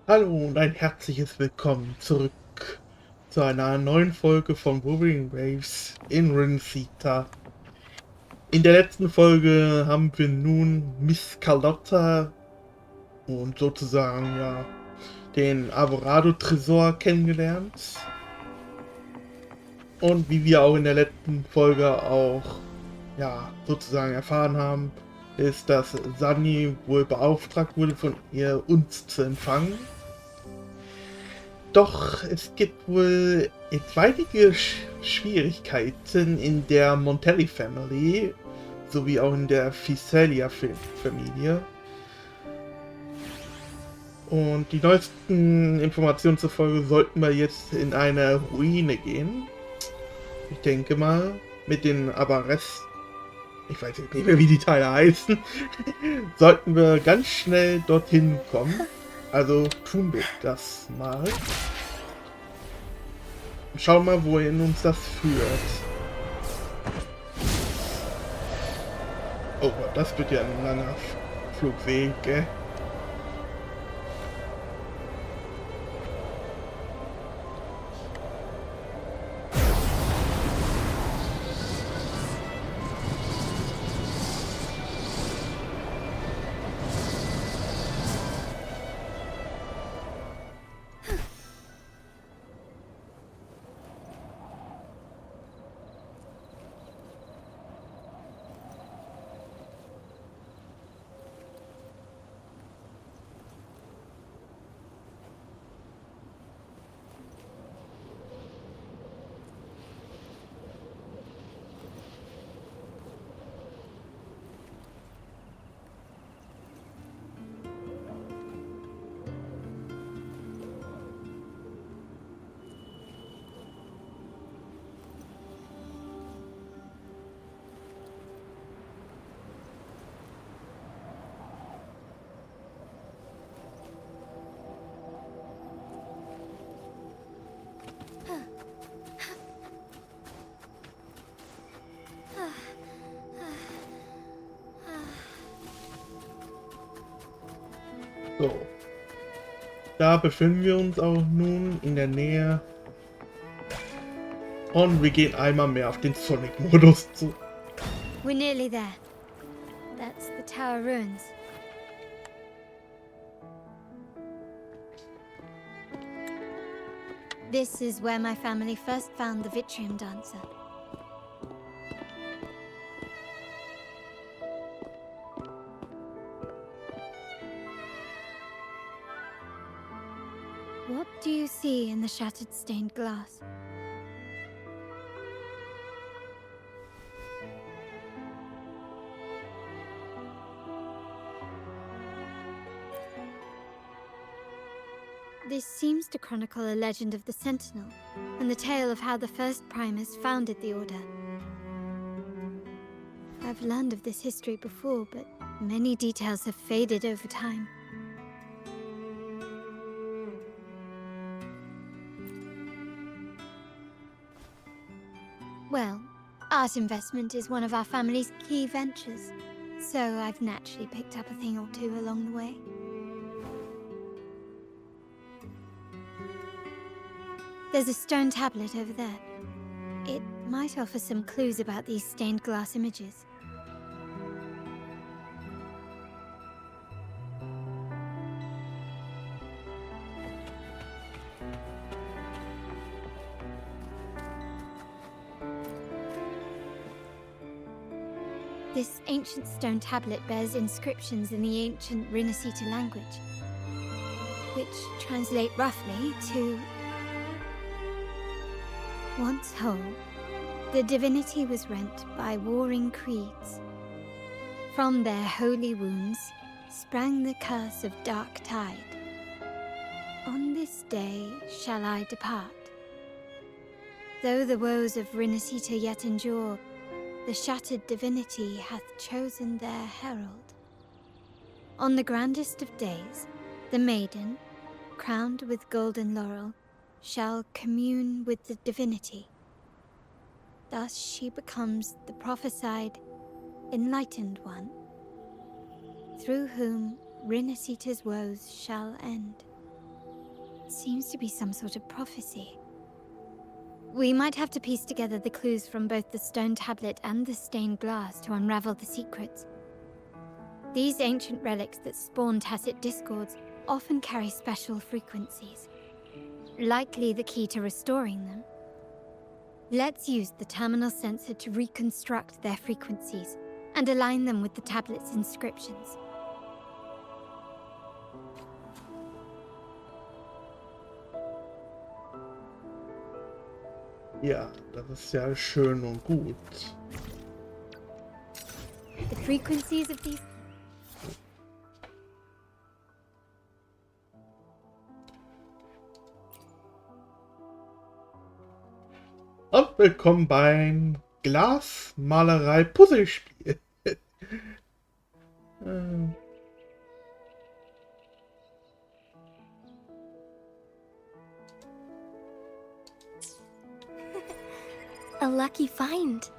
Hallo und ein herzliches Willkommen zurück zu einer neuen Folge von Wuthering Waves in Rem&Ganyu. In der letzten Folge haben wir nun Miss Carlotta und sozusagen den Alvarado-Tresor kennengelernt. Und wie wir auch in der letzten Folge auch sozusagen erfahren haben, ist, dass Sunny wohl beauftragt wurde von ihr, uns zu empfangen. Doch es gibt wohl etwaige Schwierigkeiten in der Montelli Family, sowie auch in der Ficelia Familie. Und die neuesten Informationen zufolge sollten wir jetzt in eine Ruine gehen. Ich denke mal, mit den ich weiß nicht mehr, wie die Teile heißen, sollten wir ganz schnell dorthin kommen. Also tun wir das mal. Schau mal, wohin uns das führt. Oh Gott, das wird ja ein langer Flugweg, gell? So. Da befinden wir uns auch nun in der Nähe. Und wir gehen einmal mehr auf den Sonic-Modus zu. We're nearly there. That's the tower ruins. This is where my family first found the Vitrium Dancer. What do you see in the shattered stained glass? This seems to chronicle a legend of the Sentinel, and the tale of how the first Primus founded the Order. I've learned of this history before, but many details have faded over time. Well, art investment is one of our family's key ventures, so I've naturally picked up a thing or two along the way. There's a stone tablet over there. It might offer some clues about these stained glass images. This ancient stone tablet bears inscriptions in the ancient Rinascita language, which translate roughly to once whole, the divinity was rent by warring creeds. From their holy wounds sprang the curse of dark tide. On this day shall I depart. Though the woes of Rinascita yet endure, the shattered divinity hath chosen their herald. On the grandest of days, the maiden, crowned with golden laurel, shall commune with the divinity. Thus she becomes the prophesied, enlightened one, through whom Rinascita's woes shall end. seems to be some sort of prophecy. We might have to piece together the clues from both the stone tablet and the stained glass to unravel the secrets. These ancient relics that spawn tacit discords often carry special frequencies, likely the key to restoring them. Let's use the terminal sensor to reconstruct their frequencies and align them with the tablet's inscriptions. Ja, das ist ja schön und gut. The frequencies of these... Und willkommen beim Glasmalerei-Puzzlespiel. A lucky find.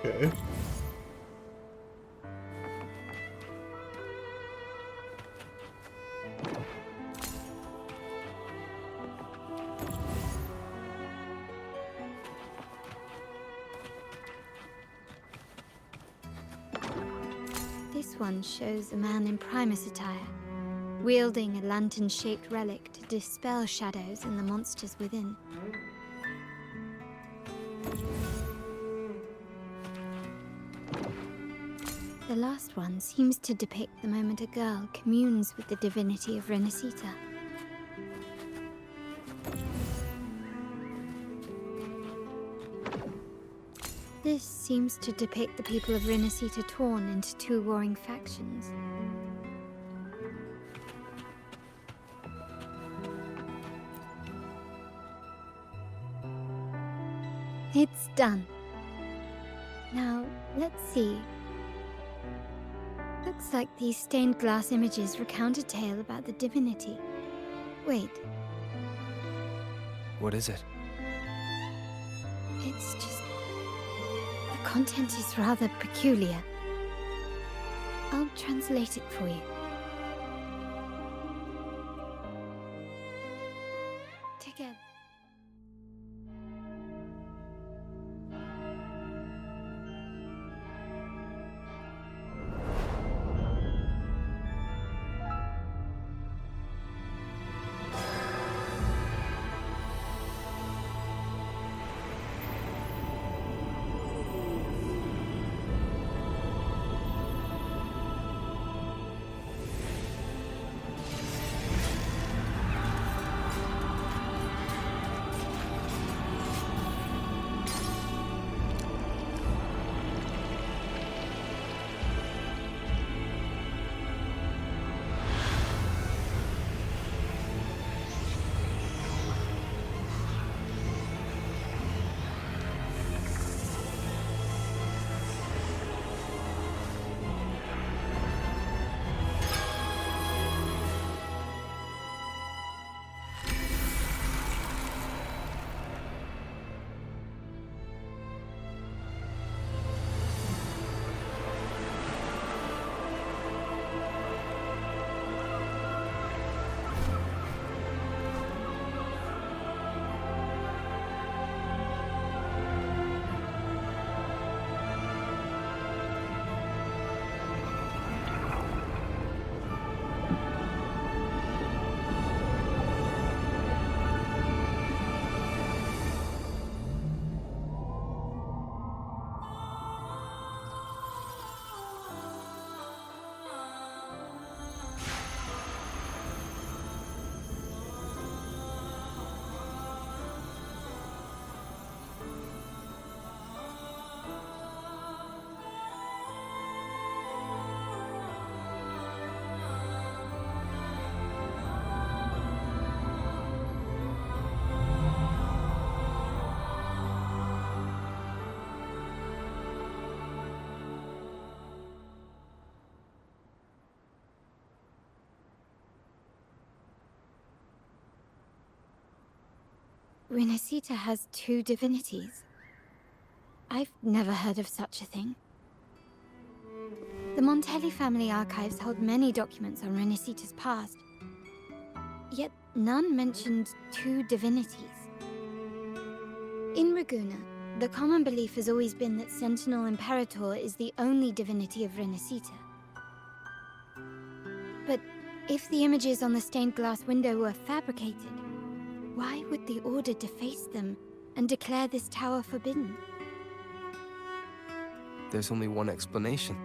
Okay. This one shows a man in Primus attire, wielding a lantern-shaped relic to dispel shadows and the monsters within. The last one seems to depict the moment a girl communes with the divinity of Renacita. This seems to depict the people of Renacita torn into two warring factions. It's done. Now, let's see. Looks like these stained glass images recount a tale about the divinity. Wait, What is it? it's just... the content is rather peculiar. I'll translate it for you. Together. Renacita has two divinities. I've never heard of such a thing. The Montelli family archives hold many documents on Renacita's past, yet none mentioned two divinities. In Ragusa, the common belief has always been that Sentinel Imperator is the only divinity of Renacita. But if the images on the stained glass window were fabricated, why would the Order deface them and declare this tower forbidden? There's only one explanation.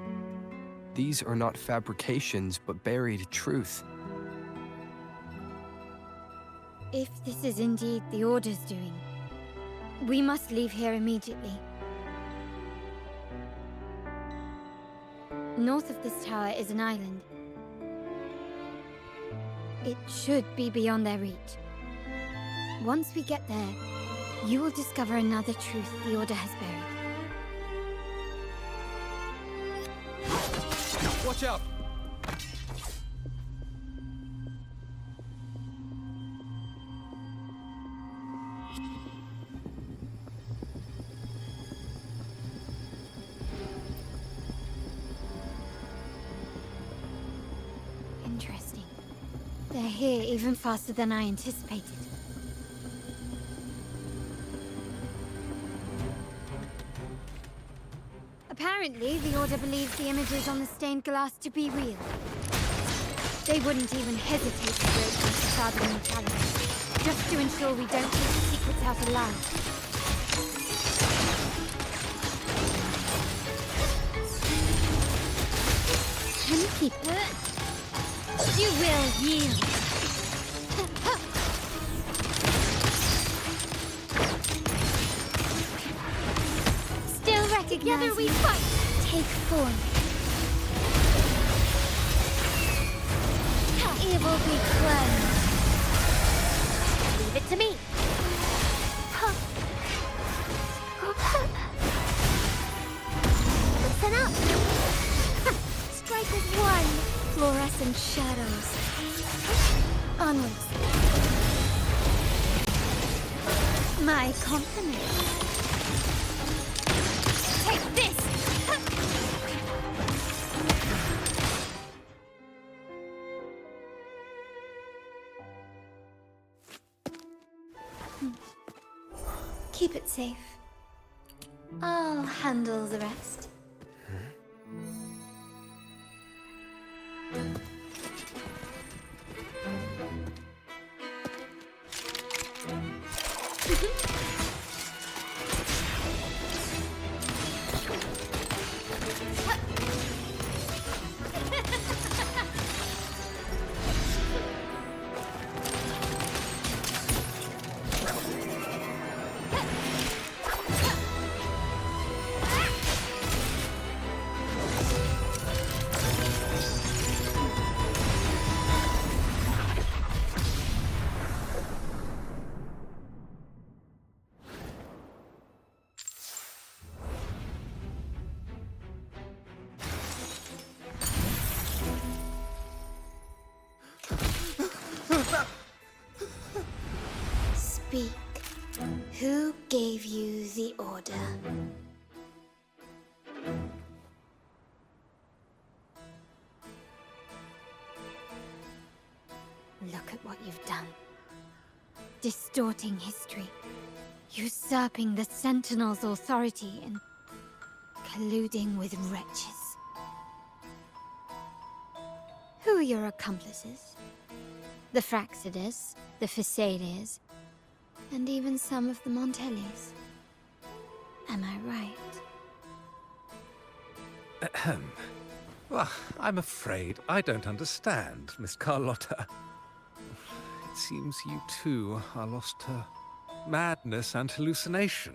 These are not fabrications, but buried truth. If this is indeed the Order's doing, we must leave here immediately. North of this tower is an island. It should be beyond their reach. Once we get there, you will discover another truth the Order has buried. Watch out! Interesting. They're here even faster than I anticipated. Apparently, the Order believes the images on the stained glass to be real. They wouldn't even hesitate to break the facade of neutrality, just to ensure we don't keep the secrets out alive. Can you keep it? You will yield. Still recognize. Together we fight. Take form. Evil be cleansed. Leave it to me. Listen up. Strike as one. Fluorescent shadows. Onwards. My compliments. Take this! Keep it safe. I'll handle the rest. Speak. Who gave you the order? Look at what you've done. Distorting history. Usurping the Sentinel's authority and colluding with wretches. Who are your accomplices? The Fraxidus, the Phisades, and even some of the Montellis. Am I right? Ahem. Well, I'm afraid I don't understand, Miss Carlotta. It seems you too are lost to madness and hallucination.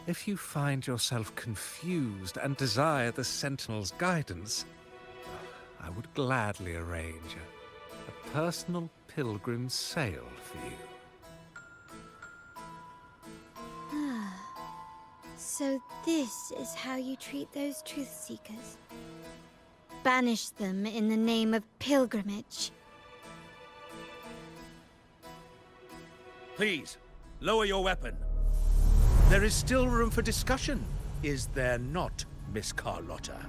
If you find yourself confused and desire the Sentinel's guidance, I would gladly arrange a personal pilgrim sail for you. So this is how you treat those truth seekers? Banish them in the name of pilgrimage. Please, lower your weapon. There is still room for discussion, is there not, Miss Carlotta?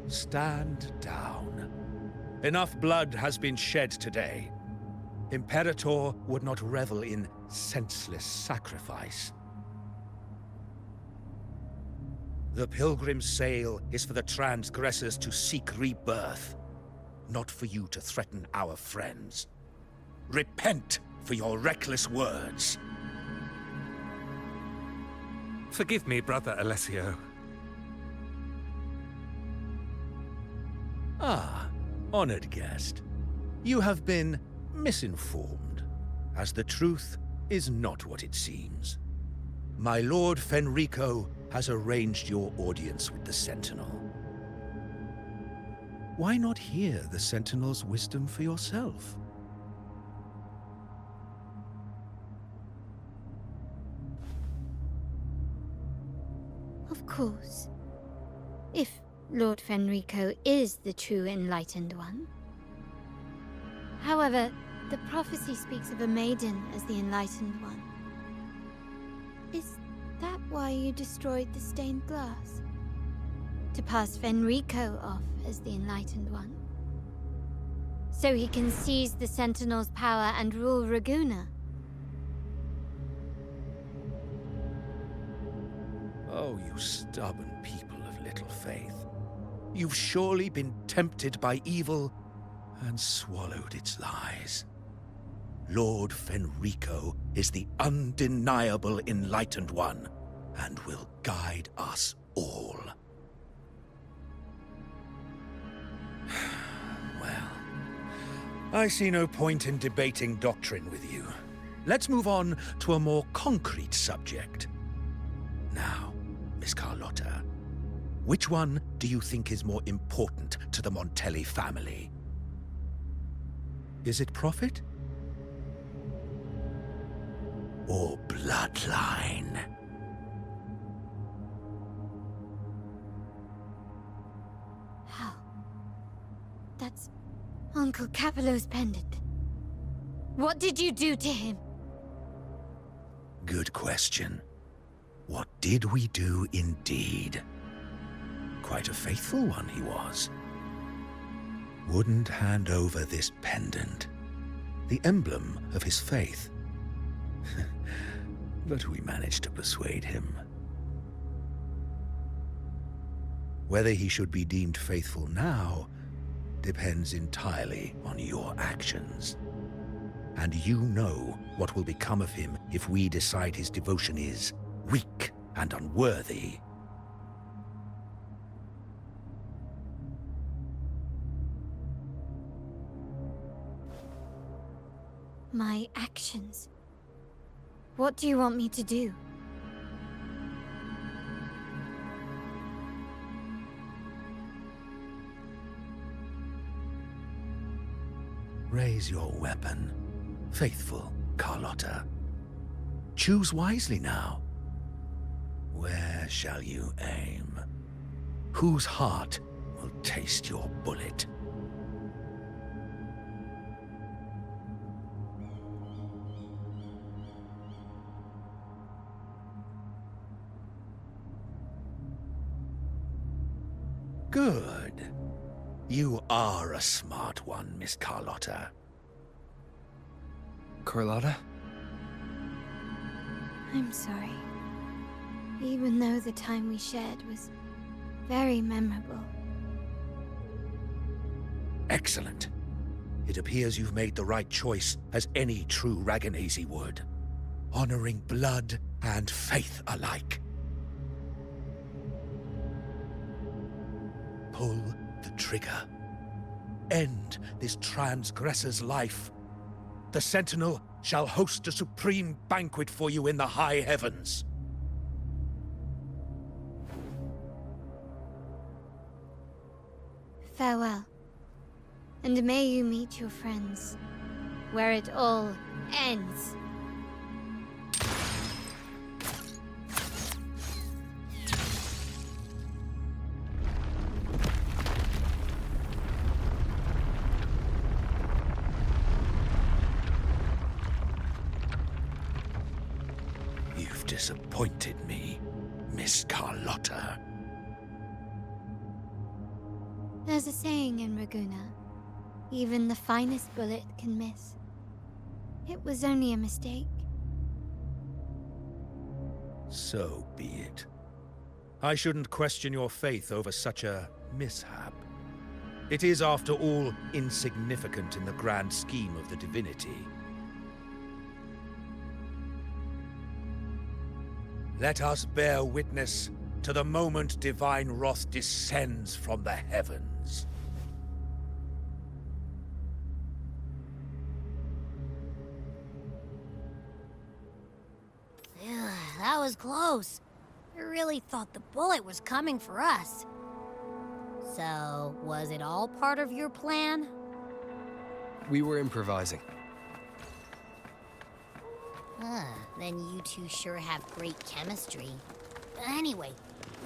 Stand down. Enough blood has been shed today. Imperator would not revel in senseless sacrifice. The pilgrim's sail is for the transgressors to seek rebirth, not for you to threaten our friends. Repent for your reckless words. Forgive me, Brother Alessio. Ah, honored guest. You have been misinformed, as the truth is not what it seems. My Lord Fenrico has arranged your audience with the Sentinel. Why not hear the Sentinel's wisdom for yourself? Of course. If Lord Fenrico is the true enlightened one. However, the prophecy speaks of a maiden as the enlightened one. Is that why you destroyed the stained glass? To pass Fenrico off as the enlightened one? So he can seize the Sentinel's power and rule Raguna? Oh, you stubborn people of little faith. You've surely been tempted by evil and swallowed its lies. Lord Fenrico is the undeniable enlightened one, and will guide us all. Well, I see no point in debating doctrine with you. Let's move on to a more concrete subject. Now, Miss Carlotta, which one do you think is more important to the Montelli family? Is it profit? Or bloodline? How? That's Uncle Capello's pendant. What did you do to him? Good question. What did we do indeed? Quite a faithful one he was. Wouldn't hand over this pendant, the emblem of his faith. But we managed to persuade him. Whether he should be deemed faithful now depends entirely on your actions. And you know what will become of him if we decide his devotion is weak and unworthy. My actions. What do you want me to do? Raise your weapon, faithful Carlotta. Choose wisely now. Where shall you aim? Whose heart will taste your bullet? Good. You are a smart one, Miss Carlotta. Carlotta? I'm sorry. Even though the time we shared was very memorable. Excellent. It appears you've made the right choice, as any true Ragganese would. Honoring blood and faith alike. Pull the trigger. End this transgressor's life. The Sentinel shall host a supreme banquet for you in the high heavens. Farewell. And may you meet your friends, where it all ends. You've disappointed me, Miss Carlotta. There's a saying in Raguna, even the finest bullet can miss. It was only a mistake. So be it. I shouldn't question your faith over such a mishap. It is, after all, insignificant in the grand scheme of the divinity. Let us bear witness to the moment divine wrath descends from the heavens. Ugh, that was close. I really thought the bullet was coming for us. So, was it all part of your plan? We were improvising. Then you two sure have great chemistry. Anyway,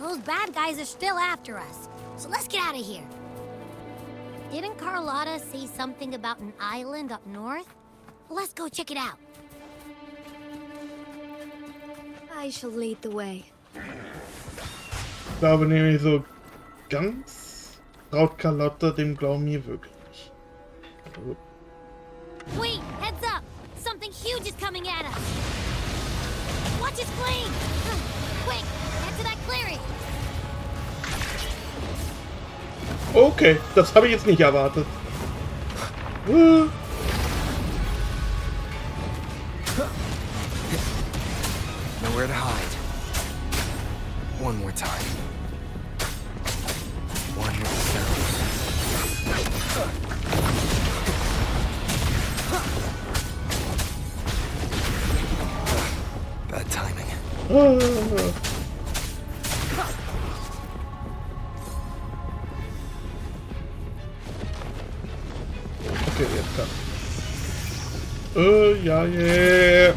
those bad guys are still after us, so let's get out of here. Didn't Carlotta say something about an island up north? Let's go check it out. I shall lead the way. Ich glaube nämlich so ganz traut Carlotta dem Glauben hier wirklich nicht. Also, Wait, heads up! Something huge is coming at us! Watch its flame! Quick, head to that clearing! okay, das habe ich jetzt nicht erwartet. Nowhere to hide. One more time. One with the sounds. Bad timing. Okay, jetzt kann. Ja, yeah.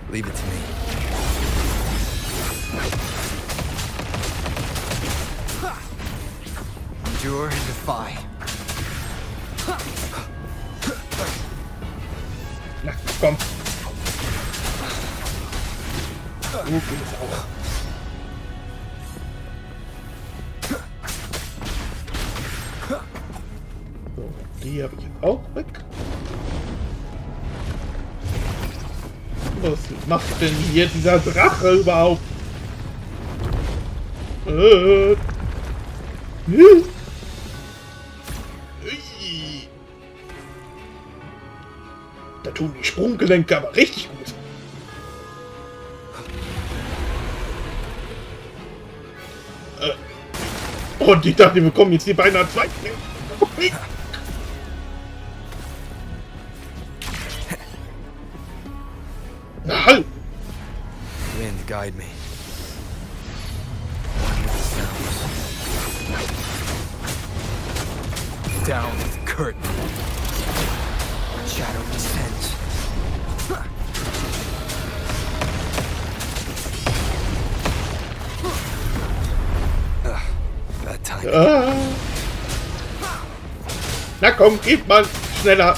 Leave it to me. Endure and defy. Na, komm. Du gehst auch. So, die habe ich jetzt auch weg. Was macht denn hier dieser Drache überhaupt? Ui. Da tun die Sprunggelenke aber richtig gut. Und ich dachte, wir bekommen jetzt die beinahe zwei. Na, halt! Wind, guide me. One with the sounds. Down with the curtain. Shadow descends. Bad timing. Na komm, geht mal schneller.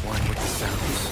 One with the sounds.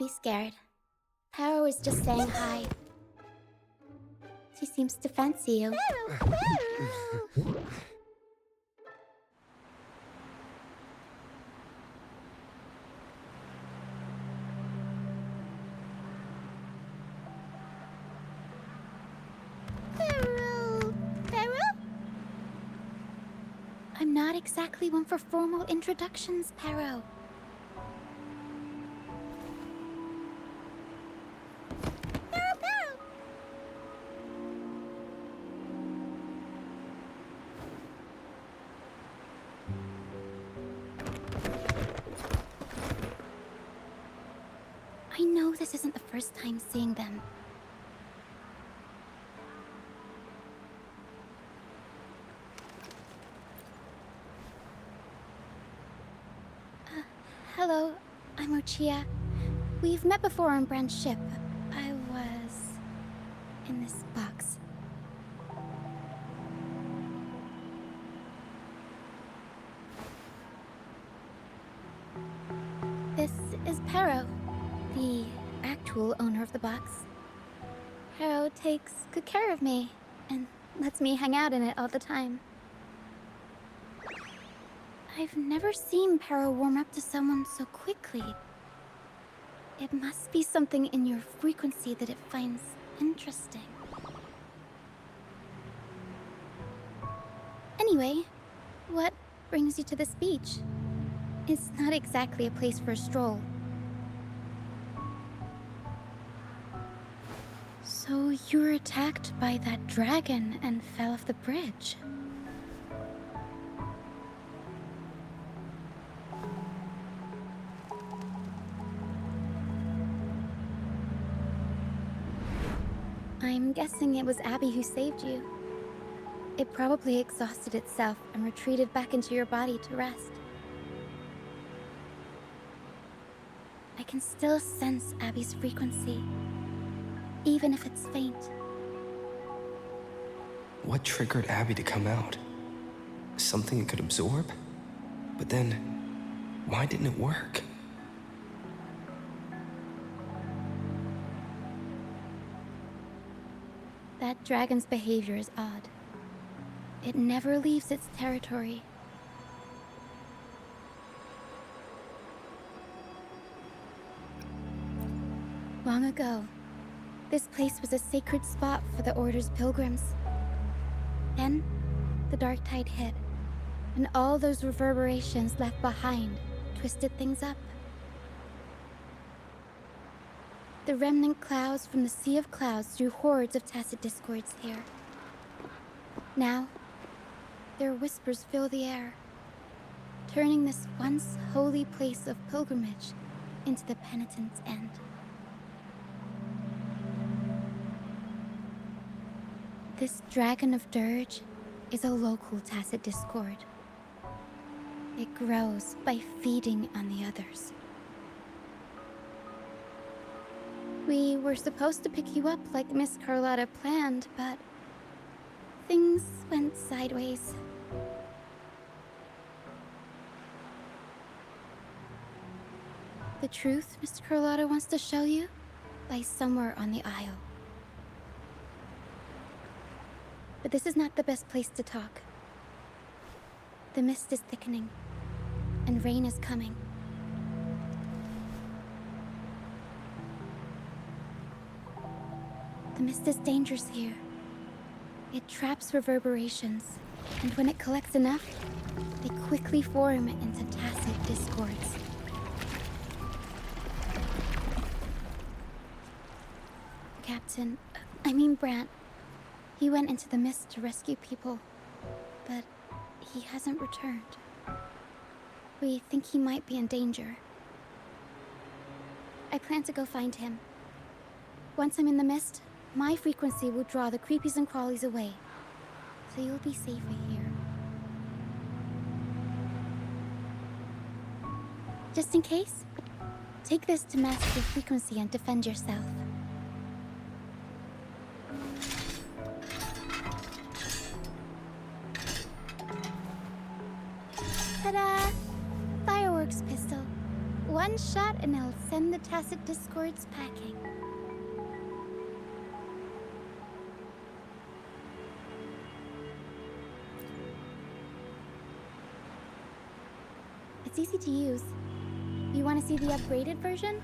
be scared. Paro is just saying hi. She seems to fancy you. I'm not exactly one for formal introductions, Paro. I know this isn't the first time seeing them. Hello, I'm Ochia. We've met before on Brand's ship. I was in this box. This is Paro, the actual owner of the box. Paro takes good care of me and lets me hang out in it all the time. I've never seen Paro warm up to someone so quickly. It must be something in your frequency that it finds interesting. Anyway, what brings you to this beach? It's not exactly a place for a stroll. So you were attacked by that dragon and fell off the bridge. I'm guessing it was Abby who saved you. It probably exhausted itself and retreated back into your body to rest. I can still sense Abby's frequency, even if it's faint. What triggered Abby to come out? Something it could absorb? But then, why didn't it work? That dragon's behavior is odd. It never leaves its territory. Long ago, this place was a sacred spot for the Order's pilgrims. Then, the dark tide hit, and all those reverberations left behind twisted things up. The remnant clouds from the Sea of Clouds drew hordes of tacit discords here. Now, their whispers fill the air, turning this once holy place of pilgrimage into the penitent's end. This Dragon of Dirge is a local tacit discord. It grows by feeding on the others. We were supposed to pick you up like Miss Carlotta planned, but things went sideways. The truth Mr. Carlotta wants to show you lies somewhere on the Isle. But this is not the best place to talk. The mist is thickening, and rain is coming. The mist is dangerous here. It traps reverberations, and when it collects enough, they quickly form into tacit discords. Brant, he went into the mist to rescue people, but he hasn't returned. We think he might be in danger. I plan to go find him. Once I'm in the mist, my frequency will draw the creepies and crawlies away, so you'll be safer here. Just in case, take this to mask your frequency and defend yourself. Ta-da! Fireworks pistol. What one shot and I'll send the tacit discords packing. It's easy to use. You want to see the upgraded version?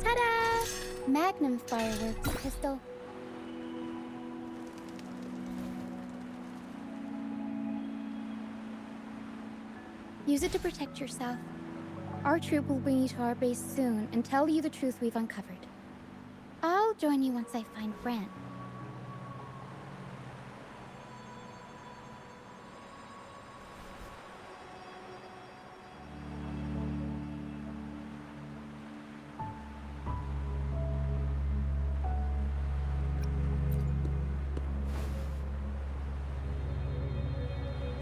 Ta-da! Magnum fireworks pistol. Use it to protect yourself. Our troop will bring you to our base soon and tell you the truth we've uncovered. I'll join you once I find Brant.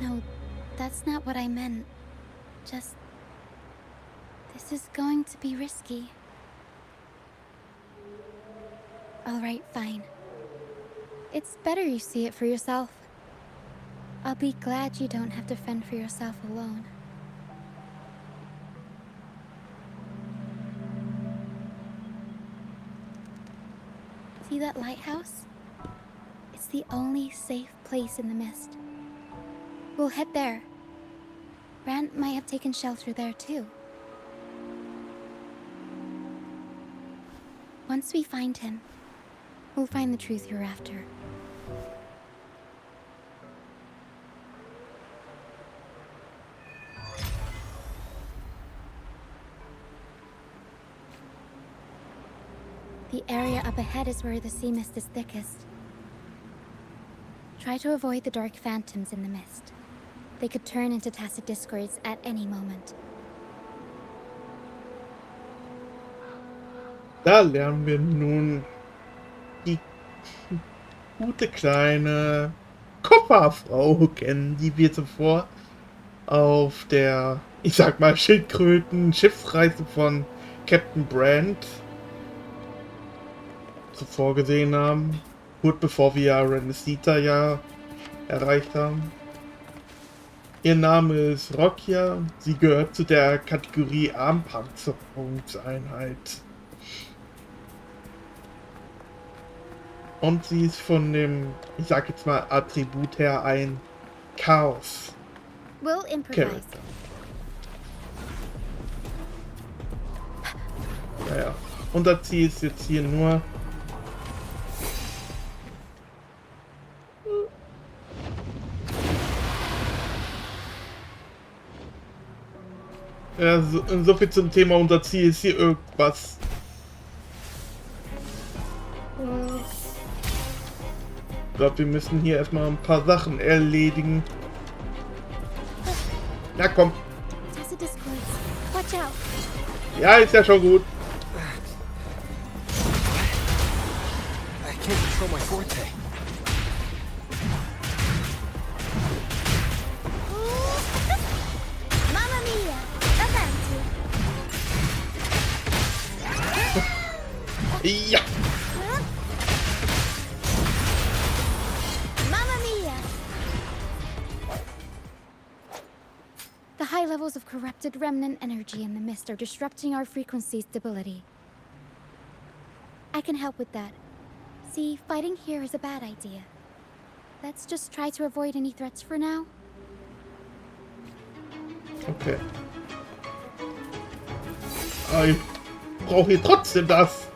No, that's not what I meant. Just... this is going to be risky. Alright, fine. It's better you see it for yourself. I'll be glad you don't have to fend for yourself alone. See that lighthouse? It's the only safe place in the mist. We'll head there. Brant might have taken shelter there too. Once we find him, we'll find the truth you're after. The area up ahead is where the sea mist is thickest. Try to avoid the dark phantoms in the mist. They could turn into tacit discords at any moment. Da lernen wir nun die gute kleine Kofferfrau kennen, die wir zuvor auf der, ich sag mal, Schildkröten-Schiffsreise von Captain Brant zuvor gesehen haben. Gut bevor wir Rem&Ganyu ja erreicht haben. Ihr Name ist Rokia. Sie gehört zu der Kategorie Armpanzerungseinheit. Und sie ist von dem, ich sag jetzt mal, Attribut her ein Chaos. We'll improvise. Naja, unser Ziel ist jetzt hier nur ja, so viel zum Thema, unser Ziel ist hier irgendwas. Ich glaube, wir müssen hier erstmal ein paar Sachen erledigen. Na komm. Ja, ist ja schon gut. I can't control my forte. Mamma mia! Ja. Mamma mia! The high levels of corrupted remnant energy in the mist are disrupting our frequency stability. I can help with that. See, fighting here is a bad idea. Let's just try to avoid any threats for now. Okay. Aber ich brauche hier trotzdem das.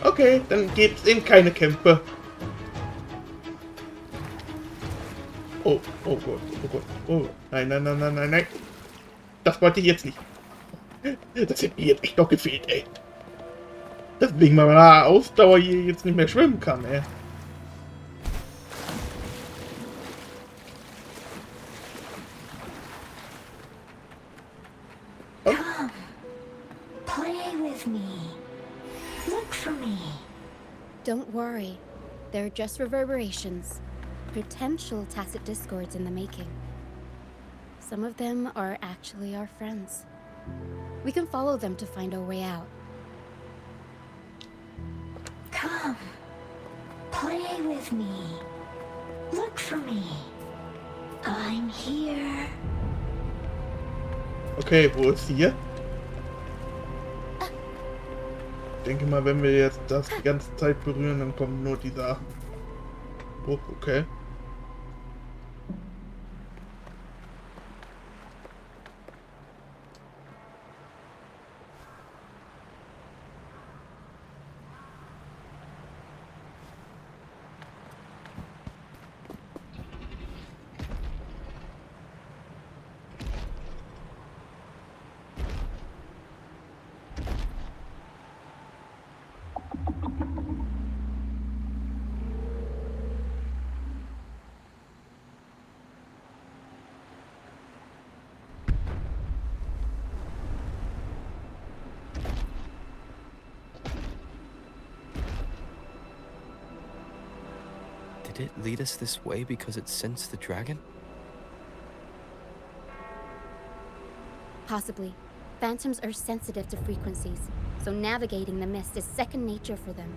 Okay, dann geht's in keine Kämpfe. Oh, oh Gott, oh Gott, oh. Nein, nein, nein, nein, nein, nein. Das wollte ich jetzt nicht. Das hätte mir jetzt echt noch gefehlt, ey. Deswegen meine Ausdauer hier jetzt nicht mehr schwimmen kann, ey. Come, play with me. Look for me. Don't worry. They're just reverberations. Potential tacit discords in the making. Some of them are actually our friends. We can follow them to find our way out. Come, play with me. Look for me. I'm here. Okay, wo ist sie hier? Ich denke mal, wenn wir jetzt das die ganze Zeit berühren, dann kommt nur dieser... Oh, okay. Did it lead us this way because it sensed the dragon? Possibly. Phantoms are sensitive to frequencies, so navigating the mist is second nature for them.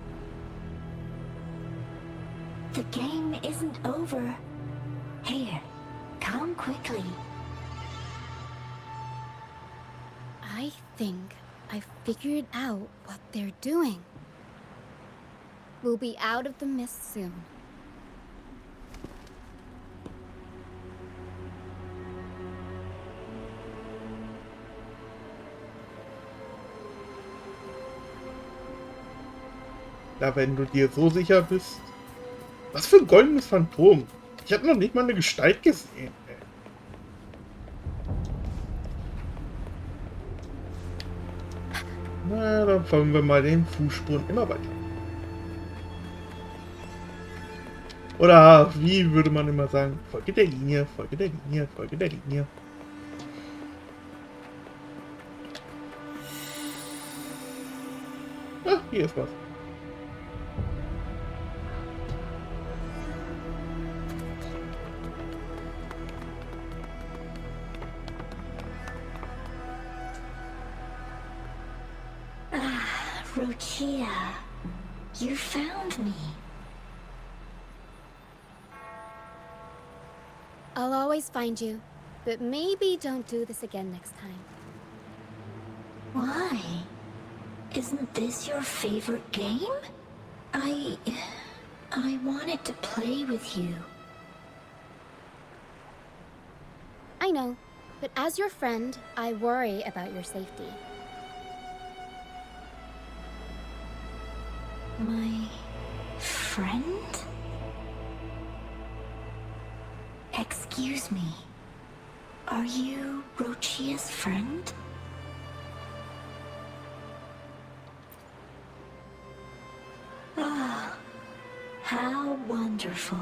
The game isn't over. Here, come quickly. I think I figured out what they're doing. We'll be out of the mist soon. Ja, wenn du dir so sicher bist. Was für ein goldenes Phantom. Ich habe noch nicht mal eine Gestalt gesehen. Ey. Na, dann folgen wir mal den Fußspuren immer weiter. Oder wie würde man immer sagen? Folge der Linie, Folge der Linie, Folge der Linie. Ah, hier ist was. Rochia, you found me. I'll always find you, but maybe don't do this again next time. Why? Isn't this your favorite game? I wanted to play with you. I know, but as your friend, I worry about your safety. My friend? Excuse me. Are you Rochia's friend? Ah, how wonderful.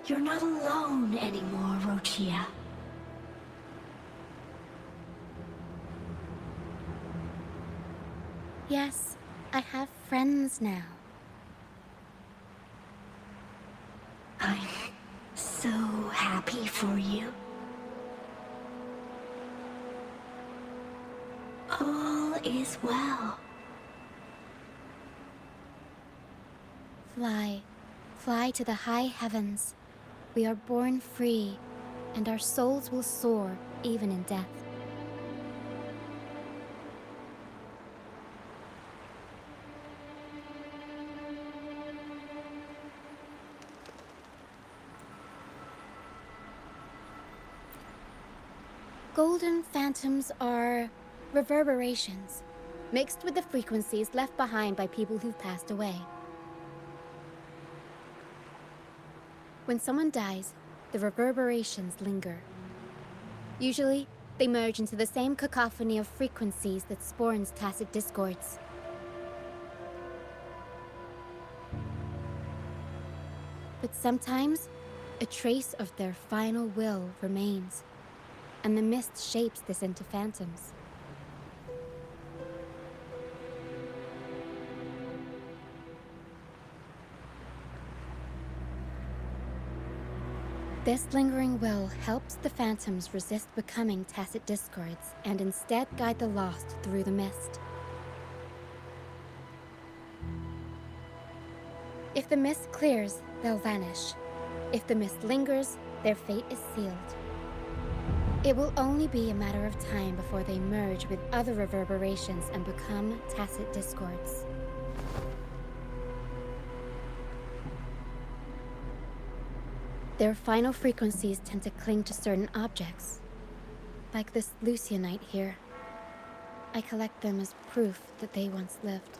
You're not alone anymore, Rochia. Yes, I have friends now. I'm so happy for you. All is well. Fly, fly to the high heavens. We are born free, and our souls will soar even in death. Golden phantoms are reverberations, mixed with the frequencies left behind by people who've passed away. When someone dies, the reverberations linger. Usually, they merge into the same cacophony of frequencies that spawns tacit discords. But sometimes, a trace of their final will remains, and the mist shapes this into phantoms. This lingering will helps the phantoms resist becoming tacit discords and instead guide the lost through the mist. If the mist clears, they'll vanish. If the mist lingers, their fate is sealed. It will only be a matter of time before they merge with other reverberations and become tacit discords. Their final frequencies tend to cling to certain objects, like this Lucianite here. I collect them as proof that they once lived.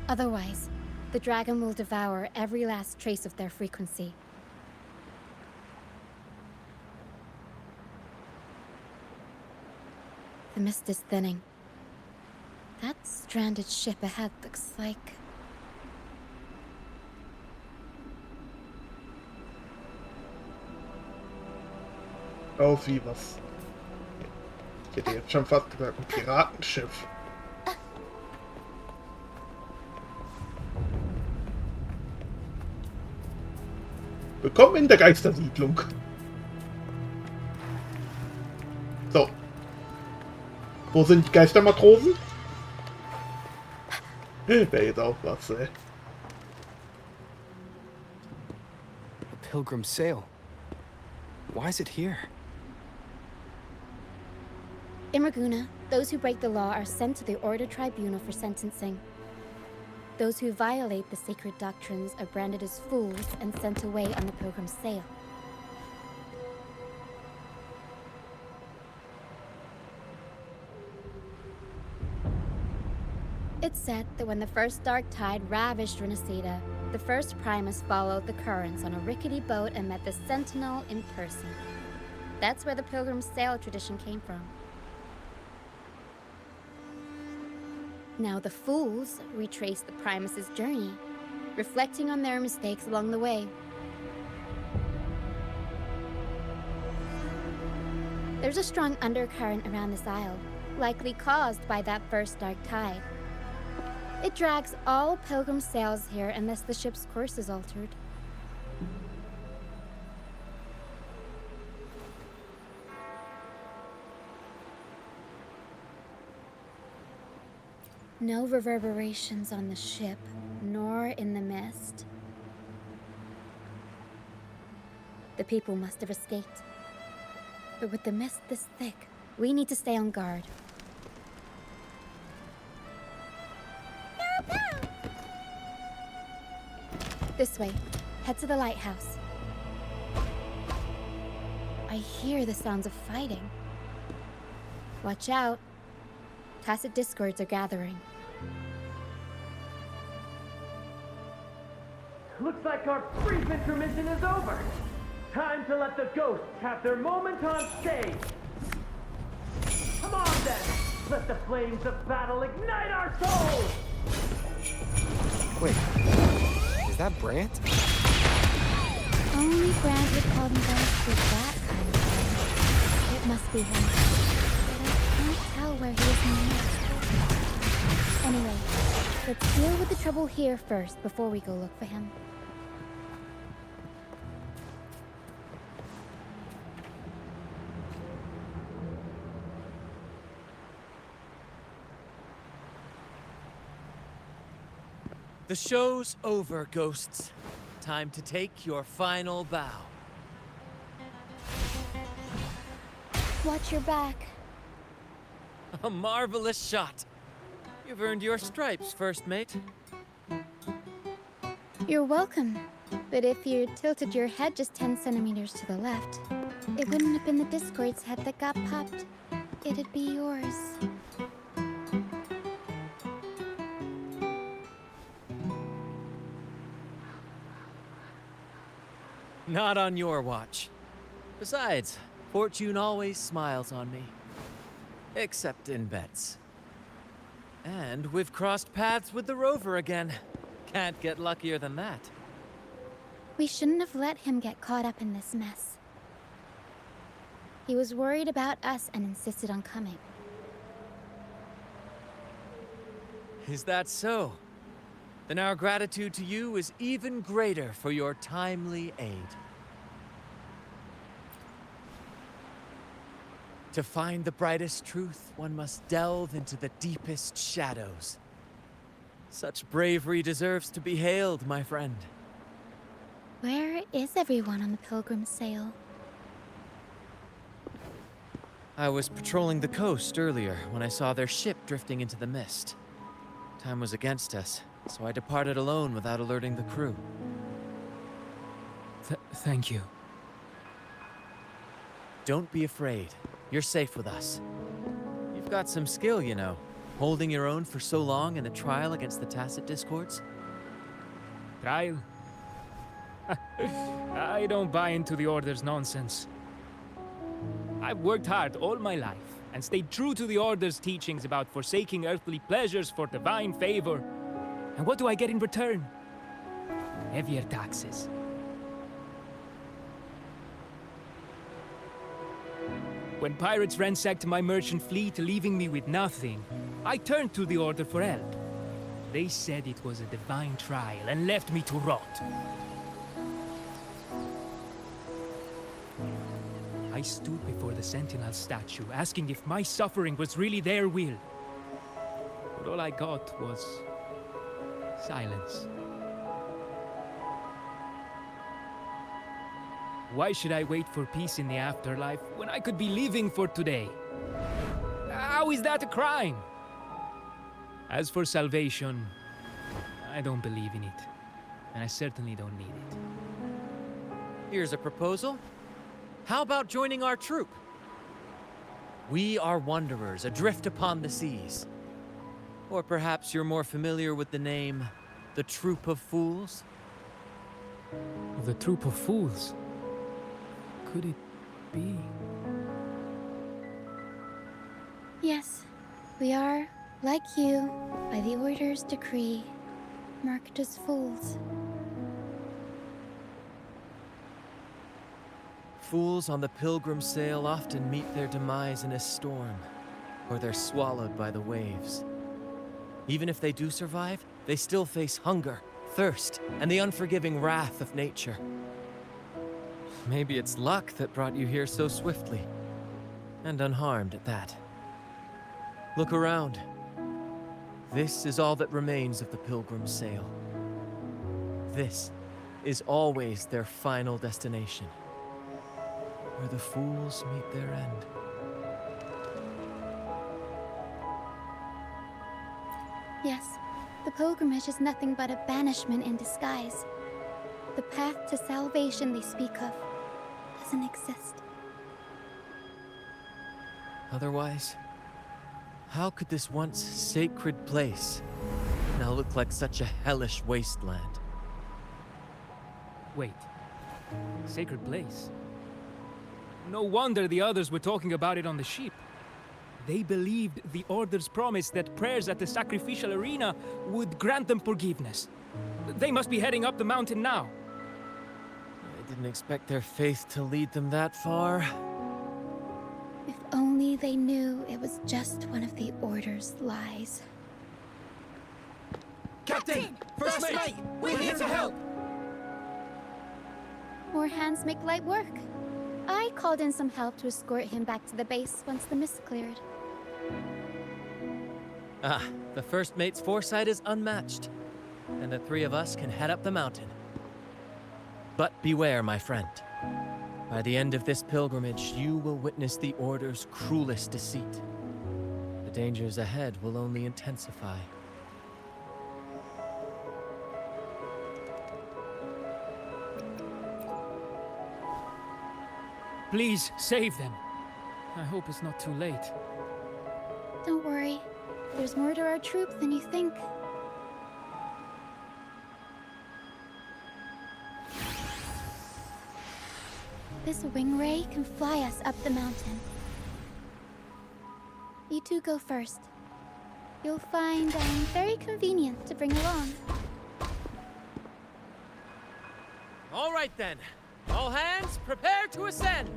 Otherwise, the dragon will devour every last trace of their frequency. The mist is thinning. That stranded ship ahead looks like... Aus wie was. Ich hätte jetzt schon fast gesagt, ein Piratenschiff. Willkommen in der Geistersiedlung. So. Wo sind die Geistermatrosen? Wäre jetzt auch was, ey. A pilgrim's sail. Why is it here? In Raguna, those who break the law are sent to the Order Tribunal for sentencing. Those who violate the sacred doctrines are branded as fools and sent away on the pilgrim's sail. It's said that when the first dark tide ravished Renacida, the first Primus followed the currents on a rickety boat and met the Sentinel in person. That's where the pilgrim's sail tradition came from. Now the fools retrace the Primus's journey, reflecting on their mistakes along the way. There's a strong undercurrent around this isle, likely caused by that first dark tide. It drags all pilgrim sails here unless the ship's course is altered. No reverberations on the ship, nor in the mist. The people must have escaped. But with the mist this thick, we need to stay on guard. This way. Head to the lighthouse. I hear the sounds of fighting. Watch out. Tacit discords are gathering. Looks like our brief intermission is over. Time to let the ghosts have their moment on stage. Come on then! Let the flames of battle ignite our souls! Wait, is that Brant? Only Brant would call himself with that kind of thing. It must be him. But I can't tell where he is now. Anyway, let's deal with the trouble here first before we go look for him. The show's over, ghosts. Time to take your final bow. Watch your back. A marvelous shot. You've earned your stripes, first mate. You're welcome. But if you tilted your head just 10 centimeters to the left, it wouldn't have been the Discord's head that got popped. It'd be yours. Not on your watch. Besides, fortune always smiles on me. Except in bets. And we've crossed paths with the rover again. Can't get luckier than that. We shouldn't have let him get caught up in this mess. He was worried about us and insisted on coming. Is that so? Then our gratitude to you is even greater for your timely aid. To find the brightest truth, one must delve into the deepest shadows. Such bravery deserves to be hailed, my friend. Where is everyone on the Pilgrim's Sail? I was patrolling the coast earlier when I saw their ship drifting into the mist. Time was against us, so I departed alone without alerting the crew. Thank you. Don't be afraid. You're safe with us. You've got some skill, you know. Holding your own for so long in a trial against the Tacit Discords. Trial? I don't buy into the Order's nonsense. I've worked hard all my life and stayed true to the Order's teachings about forsaking earthly pleasures for divine favor. And what do I get in return? Heavier taxes. When pirates ransacked my merchant fleet, leaving me with nothing, I turned to the Order for help. They said it was a divine trial and left me to rot. I stood before the Sentinel statue, asking if my suffering was really their will. But all I got was silence. Why should I wait for peace in the afterlife when I could be living for today? How is that a crime? As for salvation, I don't believe in it. And I certainly don't need it. Here's a proposal. How about joining our troop? We are wanderers adrift upon the seas. Or perhaps you're more familiar with the name, the Troop of Fools? The Troop of Fools? Could it be? Yes, we are, like you, by the Order's decree, marked as fools. Fools on the Pilgrim's Sail often meet their demise in a storm, or they're swallowed by the waves. Even if they do survive, they still face hunger, thirst, and the unforgiving wrath of nature. Maybe it's luck that brought you here so swiftly, and unharmed at that. Look around. This is all that remains of the Pilgrim's Sail. This is always their final destination, where the fools meet their end. Yes, the pilgrimage is nothing but a banishment in disguise. The path to salvation they speak of doesn't exist. Otherwise, how could this once sacred place now look like such a hellish wasteland? Wait. Sacred place? No wonder the others were talking about it on the ship. They believed the Order's promise that prayers at the sacrificial arena would grant them forgiveness. They must be heading up the mountain now. I didn't expect their faith to lead them that far. If only they knew it was just one of the Order's lies. Captain! First mate! We're here to help! More hands make light work. I called in some help to escort him back to the base once the mist cleared. Ah, the first mate's foresight is unmatched, and the three of us can head up the mountain. But beware, my friend. By the end of this pilgrimage, you will witness the Order's cruelest deceit. The dangers ahead will only intensify. Please, save them. I hope it's not too late. Don't worry. There's more to our troop than you think. This wing ray can fly us up the mountain. You two go first. You'll find very convenient to bring along. All right then. All hands, prepare to ascend!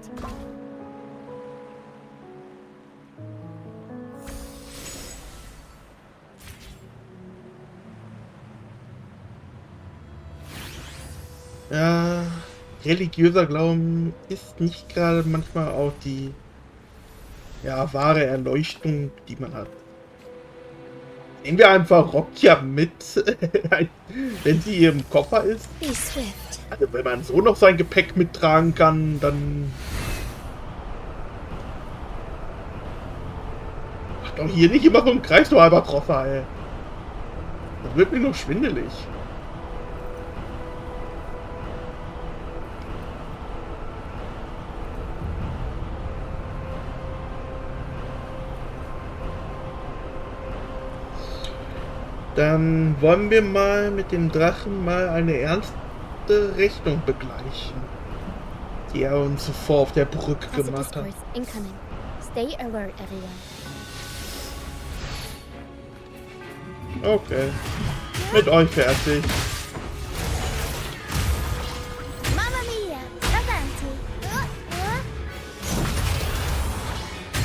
Ja, religiöser Glauben ist nicht gerade manchmal auch die ja, wahre Erleuchtung, die man hat. Nehmen wir einfach Rokia mit, wenn sie hier im Koffer ist. Be swift. Also wenn man so noch sein Gepäck mittragen kann, dann... Mach doch hier nicht immer so einen Kreis, du halber Troffer, ey. Das wird mir nur schwindelig. Dann wollen wir mal mit dem Drachen mal eine ernste Rechnung begleichen, die er uns zuvor auf der Brücke Tacit gemacht hat. discords incoming. Stay alert, everyone. Okay. Mit euch fertig. Mamma mia! Avanti!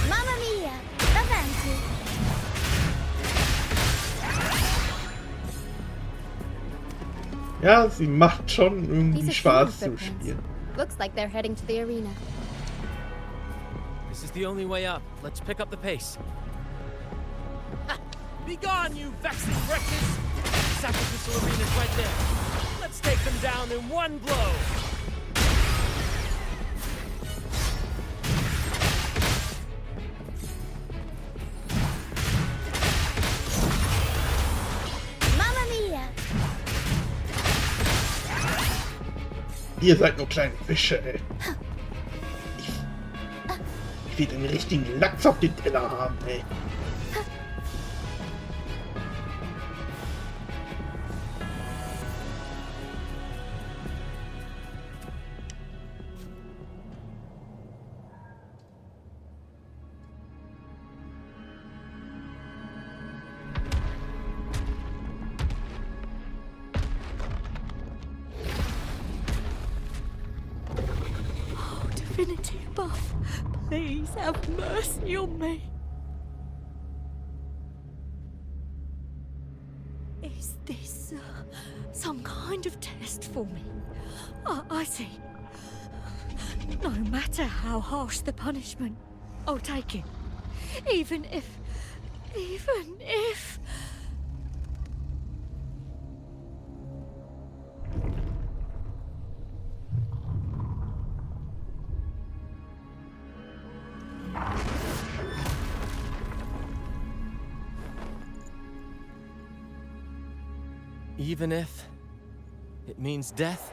Mamma mia! Avanti! Ja, sie macht schon These irgendwie are Spaß human zu footprints. spielen. Looks like they're heading to the arena. This is the only way up. Let's pick up the pace. Ha! Be gone, you vexing wretches! Sacrificial arena's right there. Let's take them down in one blow! Mamma mia! Ihr seid nur kleine Fische, ey. Ich will den richtigen Lachs auf den Teller haben, ey. Divinity above, please have mercy on me. Is this some kind of test for me? I see. No matter how harsh the punishment, I'll take it. Even if... Even if it means death?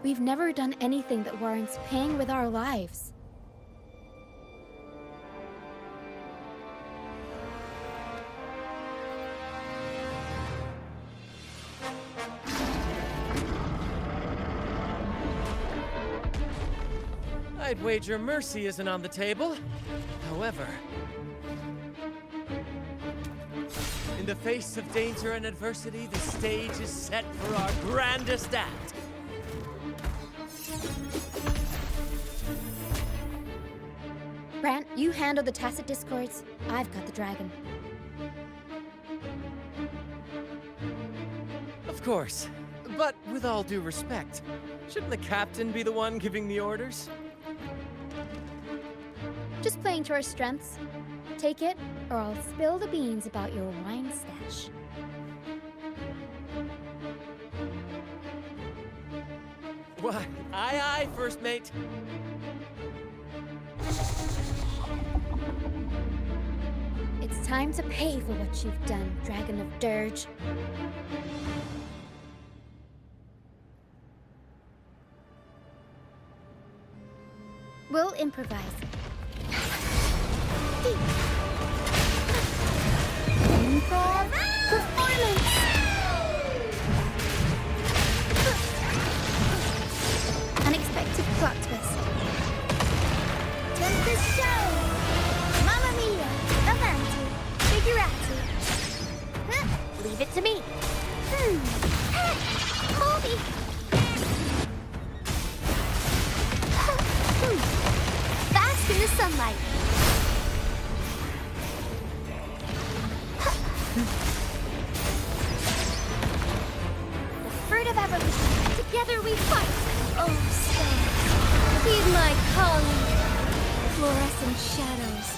We've never done anything that warrants paying with our lives. I'd wager mercy isn't on the table. However, in the face of danger and adversity, the stage is set for our grandest act. Brant, you handle the tacit discords. I've got the dragon. Of course. But with all due respect, shouldn't the captain be the one giving the orders? Just playing to our strengths. Take it, or I'll spill the beans about your wine stash. Why, aye, first mate. It's time to pay for what you've done, Dragon of Dirge. We'll improvise. Improv performance! Unexpected plot twist. Tempest show! Mamma mia! Avanti! Figurati! Leave it to me. Colby! Bask in the sunlight. The fruit of evolution. Together we fight. Oh, stars. Heed my shadows.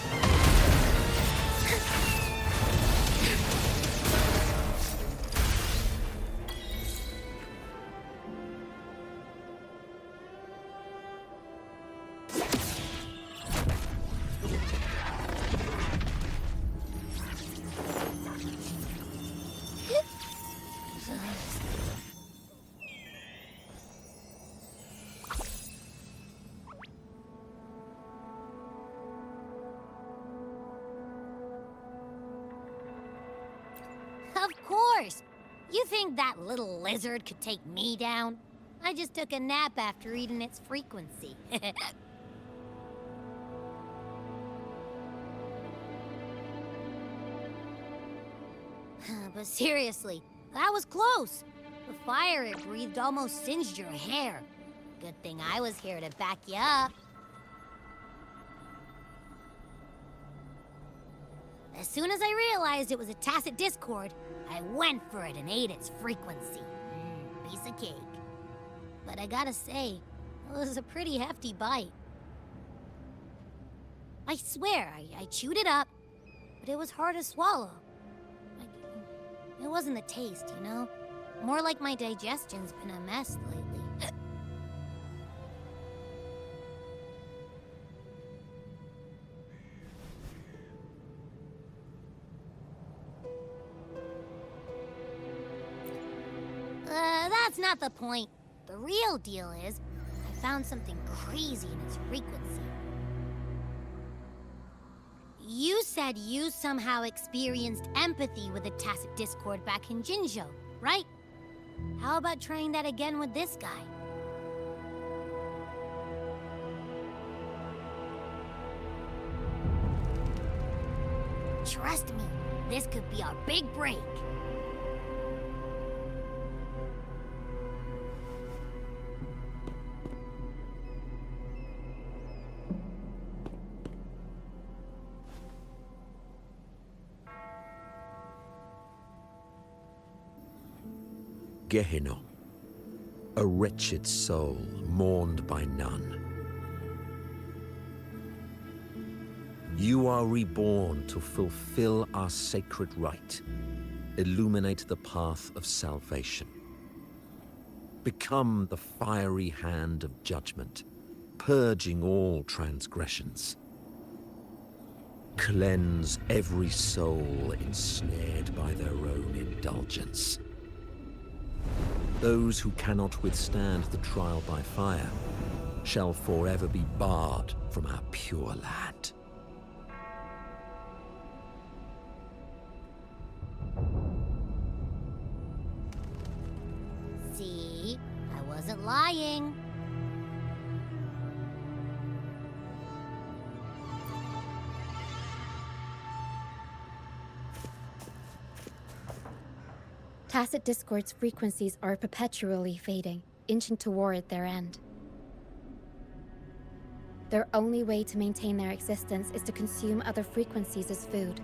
Of course! You think that little lizard could take me down? I just took a nap after eating its frequency. But seriously, that was close. The fire it breathed almost singed your hair. Good thing I was here to back you up. As soon as I realized it was a tacit discord, I went for it and ate its frequency. Piece of cake. But I gotta say, it was a pretty hefty bite. I swear, I chewed it up, but it was hard to swallow. It wasn't the taste, you know? More like my digestion's been a mess lately. That's not the point. The real deal is, I found something crazy in its frequency. You said you somehow experienced empathy with the tacit discord back in Jinzhou, right? How about trying that again with this guy? Trust me, this could be our big break. Gehenna, a wretched soul mourned by none. You are reborn to fulfill our sacred rite, illuminate the path of salvation. Become the fiery hand of judgment, purging all transgressions. Cleanse every soul ensnared by their own indulgence. Those who cannot withstand the trial by fire shall forever be barred from our pure land. See? I wasn't lying. Tacit discord's frequencies are perpetually fading, inching toward their end. Their only way to maintain their existence is to consume other frequencies as food.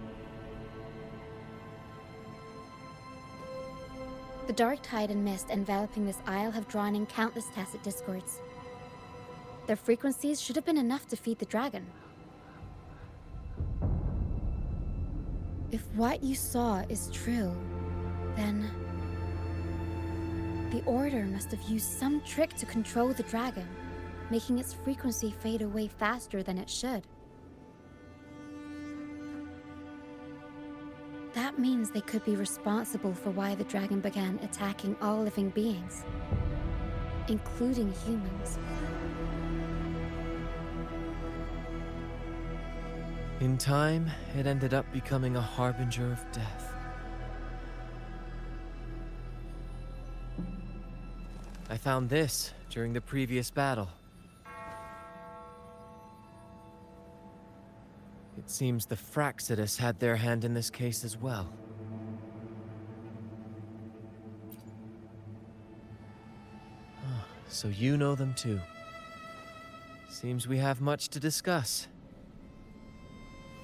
The dark tide and mist enveloping this isle have drawn in countless tacit discords. Their frequencies should have been enough to feed the dragon. If what you saw is true, then the Order must have used some trick to control the dragon, making its frequency fade away faster than it should. That means they could be responsible for why the dragon began attacking all living beings, including humans. In time, it ended up becoming a harbinger of death. I found this during the previous battle. It seems the Fraxidus had their hand in this case as well. So you know them too. Seems we have much to discuss.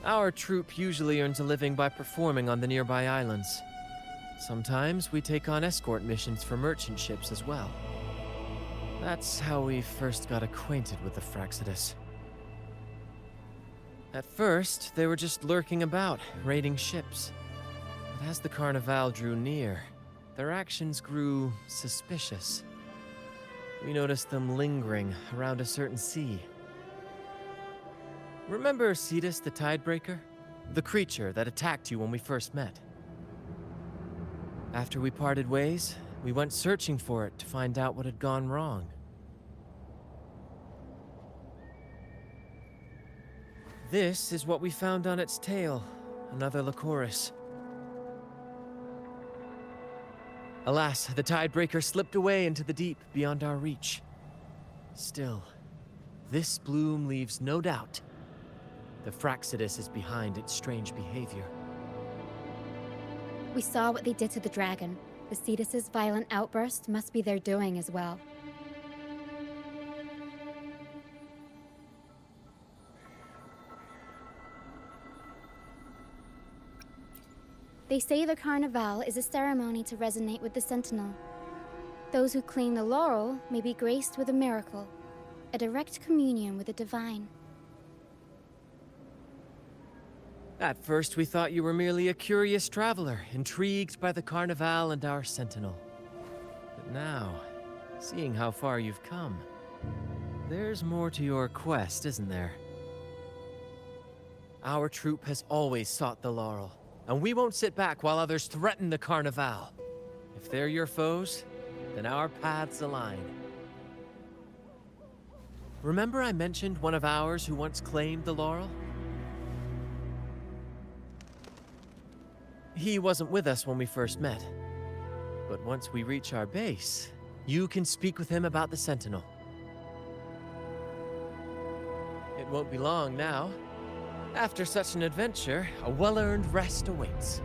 Our troop usually earns a living by performing on the nearby islands. Sometimes we take on escort missions for merchant ships as well. That's how we first got acquainted with the Fraxidus. At first, they were just lurking about, raiding ships. But as the Carnival drew near, their actions grew suspicious. We noticed them lingering around a certain sea. Remember Cetus the Tidebreaker? The creature that attacked you when we first met? After we parted ways, we went searching for it to find out what had gone wrong. This is what we found on its tail, another Lycoris. Alas, the Tidebreaker slipped away into the deep beyond our reach. Still, this bloom leaves no doubt. The Fraxidus is behind its strange behavior. We saw what they did to the dragon. The Cetus's violent outburst must be their doing as well. They say the Carnival is a ceremony to resonate with the Sentinel. Those who claim the laurel may be graced with a miracle, a direct communion with the divine. At first, we thought you were merely a curious traveler, intrigued by the Carnival and our Sentinel. But now, seeing how far you've come, there's more to your quest, isn't there? Our troop has always sought the laurel, and we won't sit back while others threaten the Carnival. If they're your foes, then our paths align. Remember I mentioned one of ours who once claimed the laurel? He wasn't with us when we first met. But once we reach our base, you can speak with him about the Sentinel. It won't be long now. After such an adventure, a well-earned rest awaits.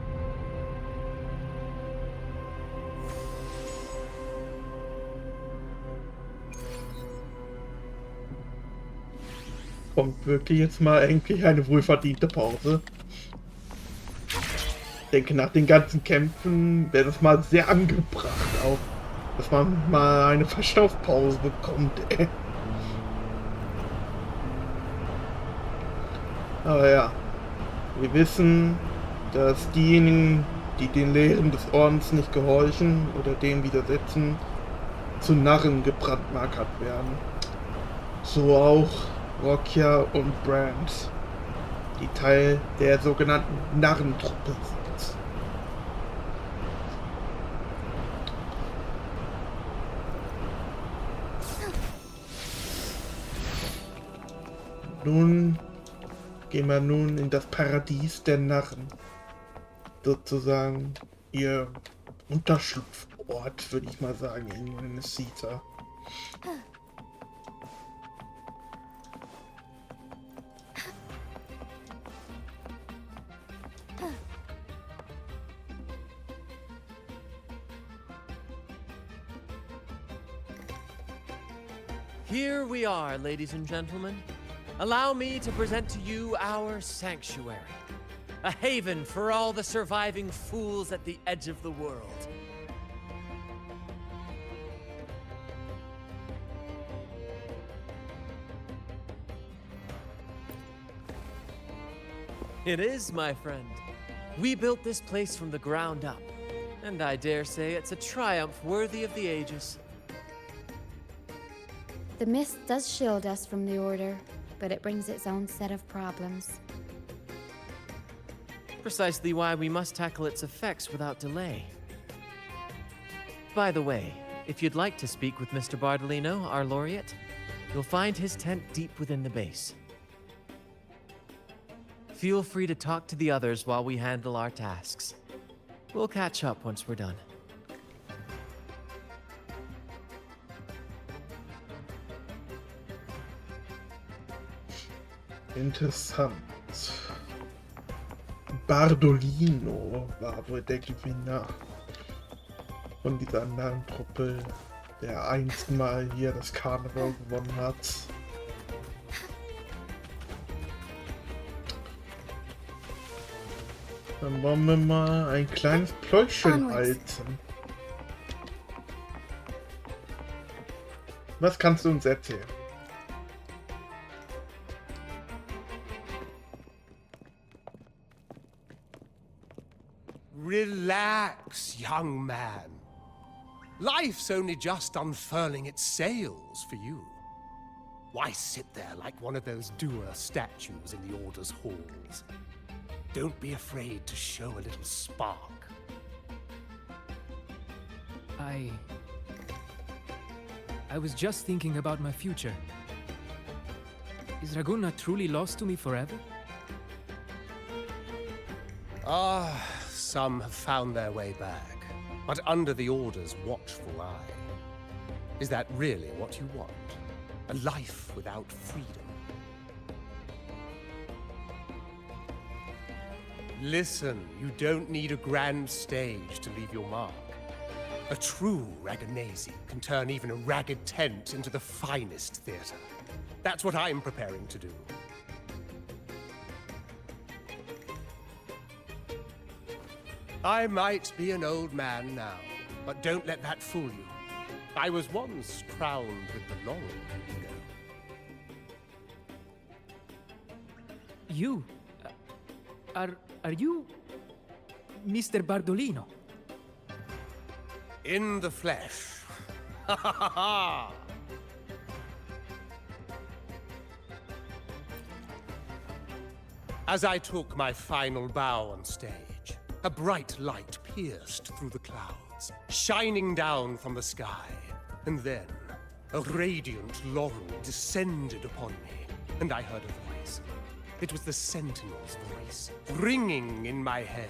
Kommt wirklich jetzt mal endlich eine wohlverdiente Pause. Ich denke, nach den ganzen Kämpfen wäre das mal sehr angebracht auch, dass man mal eine Verschnaufpause bekommt, ey. Aber ja, wir wissen, dass diejenigen, die den Lehren des Ordens nicht gehorchen oder dem widersetzen, zu Narren gebrandmarkert werden. So auch Rokia und Brand, die Teil der sogenannten Narrentruppe sind. Nun gehen wir nun in das Paradies der Narren. Sozusagen ihr Unterschlupfort, würde ich mal sagen, in Minnesota. Here we are, ladies and gentlemen. Allow me to present to you our sanctuary. A haven for all the surviving fools at the edge of the world. It is, my friend. We built this place from the ground up, and I dare say it's a triumph worthy of the ages. The mist does shield us from the Order, but it brings its own set of problems. Precisely why we must tackle its effects without delay. By the way, if you'd like to speak with Mr. Bardolino, our laureate, you'll find his tent deep within the base. Feel free to talk to the others while we handle our tasks. We'll catch up once we're done. Interessant. Bardolino war wohl der Gewinner von dieser anderen Truppe, der einst mal hier das Karneval gewonnen hat. Dann wollen wir mal ein kleines Pläuschchen halten. Was kannst du uns erzählen? Relax, young man. Life's only just unfurling its sails for you. Why sit there like one of those dour statues in the Order's halls? Don't be afraid to show a little spark. I was just thinking about my future. Is Raguna truly lost to me forever? Some have found their way back, but under the Order's watchful eye. Is that really what you want? A life without freedom? Listen, you don't need a grand stage to leave your mark. A true Raganazi can turn even a ragged tent into the finest theater. That's what I'm preparing to do. I might be an old man now, but don't let that fool you. I was once crowned with the laurel, you know. You? Are you Mr. Bardolino? In the flesh. Ha ha ha ha! As I took my final bow on stage, a bright light pierced through the clouds, shining down from the sky. And then, a radiant laurel descended upon me, and I heard a voice. It was the Sentinel's voice, ringing in my head.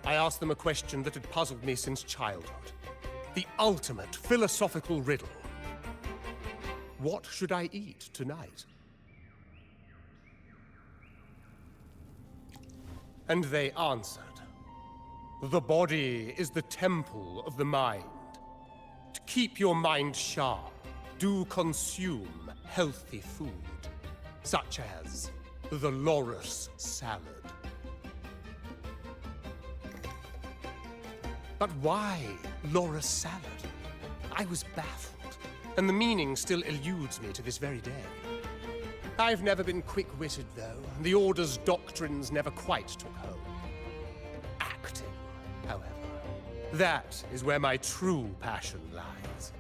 I asked them a question that had puzzled me since childhood. The ultimate philosophical riddle. What should I eat tonight? And they answered. The body is the temple of the mind. To keep your mind sharp, do consume healthy food, such as the Loris salad. But why Loris salad? I was baffled, and the meaning still eludes me to this very day. I've never been quick-witted, though. The Order's doctrines never quite took hold. Acting, however, that is where my true passion lies.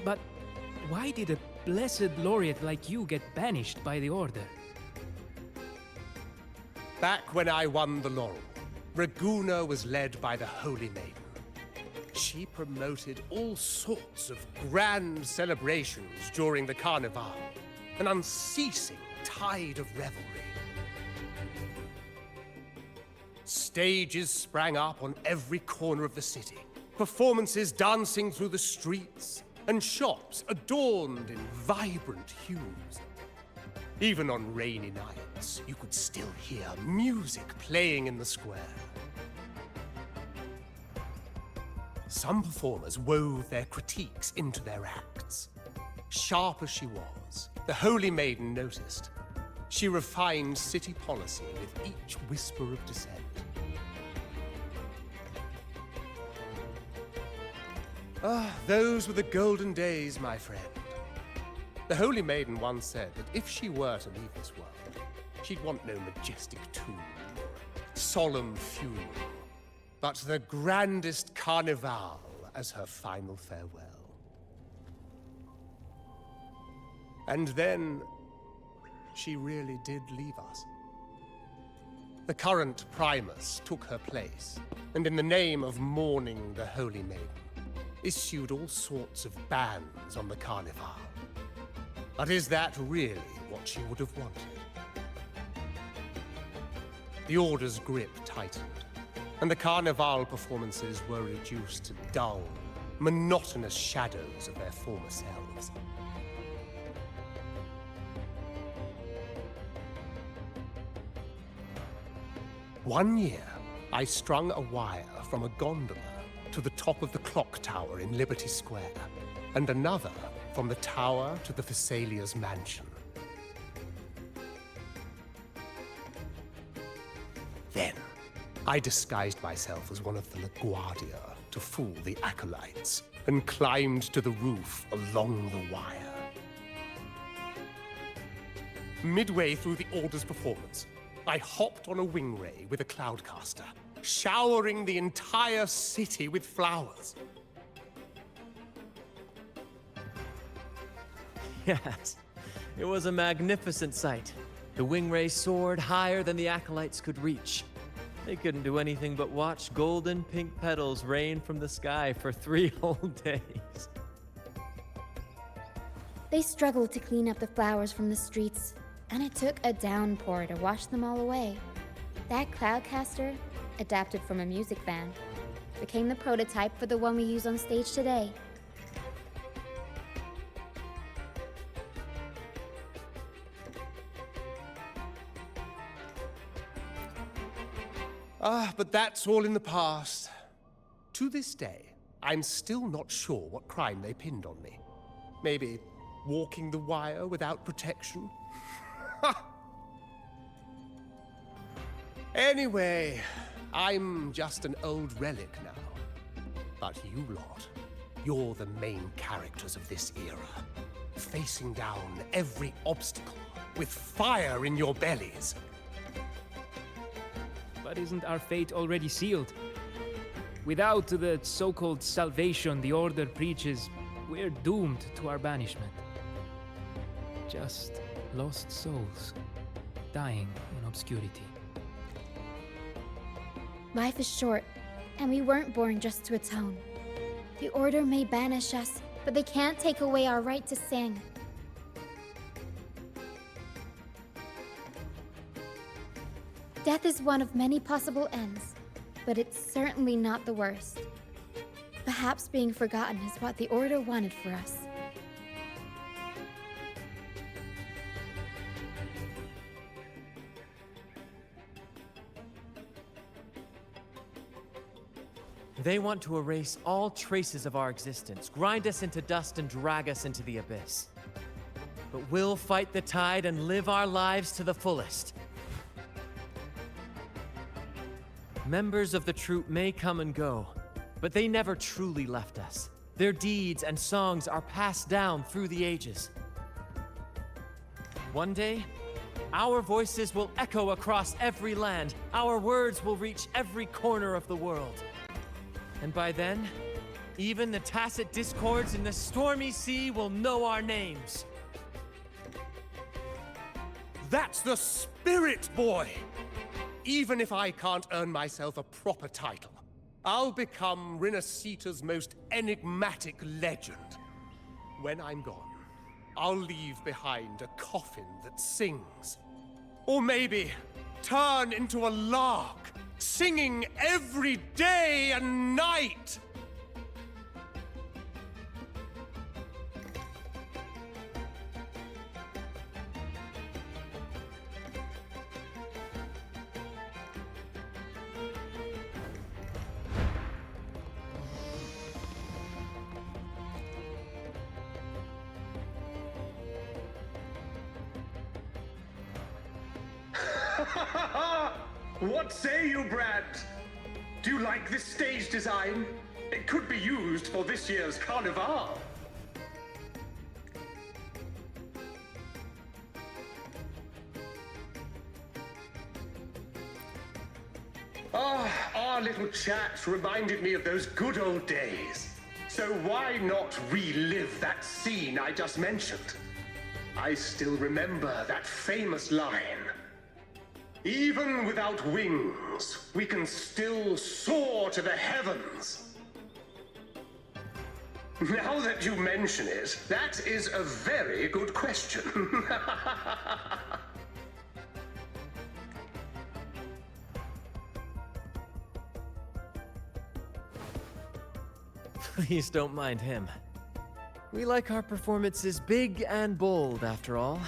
But why did a blessed laureate like you get banished by the Order? Back when I won the laurel, Raguna was led by the Holy Maiden. She promoted all sorts of grand celebrations during the Carnival, an unceasing tide of revelry. Stages sprang up on every corner of the city, performances dancing through the streets, and shops adorned in vibrant hues. Even on rainy nights, you could still hear music playing in the square. Some performers wove their critiques into their acts. Sharp as she was, the Holy Maiden noticed. She refined city policy with each whisper of dissent. Those were the golden days, my friend. The Holy Maiden once said that if she were to leave this world, she'd want no majestic tomb, solemn funeral, but the grandest carnival as her final farewell. And then, she really did leave us. The current Primus took her place, and in the name of mourning the Holy Maiden, issued all sorts of bans on the carnival. But is that really what she would have wanted? The Order's grip tightened, and the carnival performances were reduced to dull, monotonous shadows of their former selves. One year, I strung a wire from a gondola to the top of the clock tower in Liberty Square, and another from the tower to the Thessalia's mansion. Then, I disguised myself as one of the LaGuardia to fool the acolytes. and climbed to the roof along the wire. Midway through the Order's performance, I hopped on a wing ray with a cloudcaster, showering the entire city with flowers. Yes, it was a magnificent sight. The wing ray soared higher than the acolytes could reach. They couldn't do anything but watch golden pink petals rain from the sky for 3 whole days. They struggled to clean up the flowers from the streets, and it took a downpour to wash them all away. That cloudcaster, adapted from a music band, became the prototype for the one we use on stage today. But that's all in the past. To this day, I'm still not sure what crime they pinned on me. Maybe walking the wire without protection? Anyway, I'm just an old relic now. But you lot, you're the main characters of this era. Facing down every obstacle with fire in your bellies. But isn't our fate already sealed? Without the so-called salvation the Order preaches, we're doomed to our banishment. Just lost souls, dying in obscurity. Life is short, and we weren't born just to atone. The Order may banish us, but they can't take away our right to sing. Death is one of many possible ends, but it's certainly not the worst. Perhaps being forgotten is what the Order wanted for us. They want to erase all traces of our existence, grind us into dust and drag us into the abyss. But we'll fight the tide and live our lives to the fullest. Members of the troupe may come and go, but they never truly left us. Their deeds and songs are passed down through the ages. One day, our voices will echo across every land. Our words will reach every corner of the world. And by then, even the tacit discords in the stormy sea will know our names. That's the spirit, boy! Even if I can't earn myself a proper title, I'll become Rinasita's most enigmatic legend. When I'm gone, I'll leave behind a coffin that sings. Or maybe turn into a lark, singing every day and night! What say you, Brad? Do you like this stage design? It could be used for this year's carnival. Our little chat reminded me of those good old days. So why not relive that scene I just mentioned? I still remember that famous line. Even without wings, we can still soar to the heavens. Now that you mention it, that is a very good question. Please don't mind him. We like our performances big and bold, after all.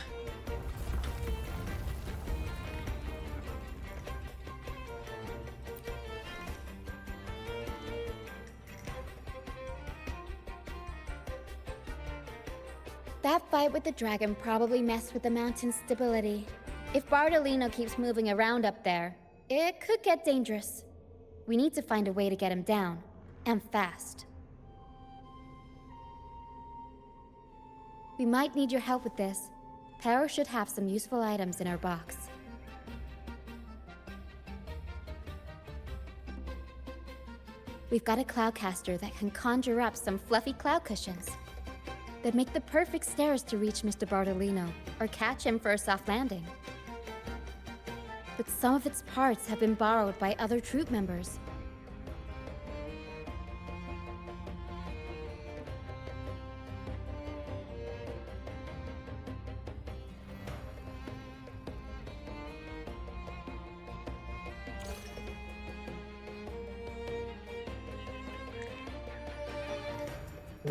That fight with the dragon probably messed with the mountain's stability. If Bardolino keeps moving around up there, it could get dangerous. We need to find a way to get him down, and fast. We might need your help with this. Pero should have some useful items in our box. We've got a cloudcaster that can conjure up some fluffy cloud cushions. They'd make the perfect stairs to reach Mr. Bartolino, or catch him for a soft landing. But some of its parts have been borrowed by other troop members.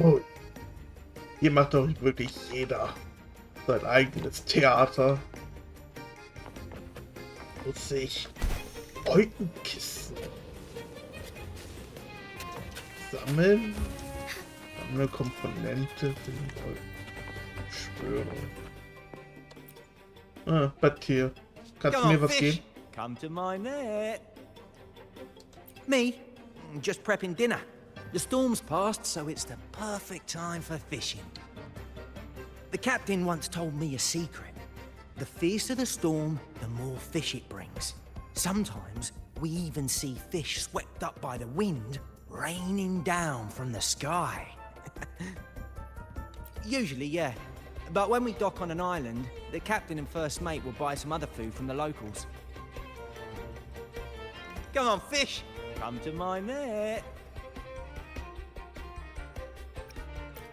Oh, hier macht doch wirklich jeder sein eigenes Theater. Muss ich Beutenkisten sammeln? Sammle Komponente, Beschwörung. Ah, Bett hier. Kannst du mir was geben? Come to my net. Me? Just prepping dinner. The storm's passed, so it's the perfect time for fishing. The captain once told me a secret. The fiercer the storm, the more fish it brings. Sometimes we even see fish swept up by the wind, raining down from the sky. Usually, yeah. But when we dock on an island, the captain and first mate will buy some other food from the locals. Come on, fish! Come to my net.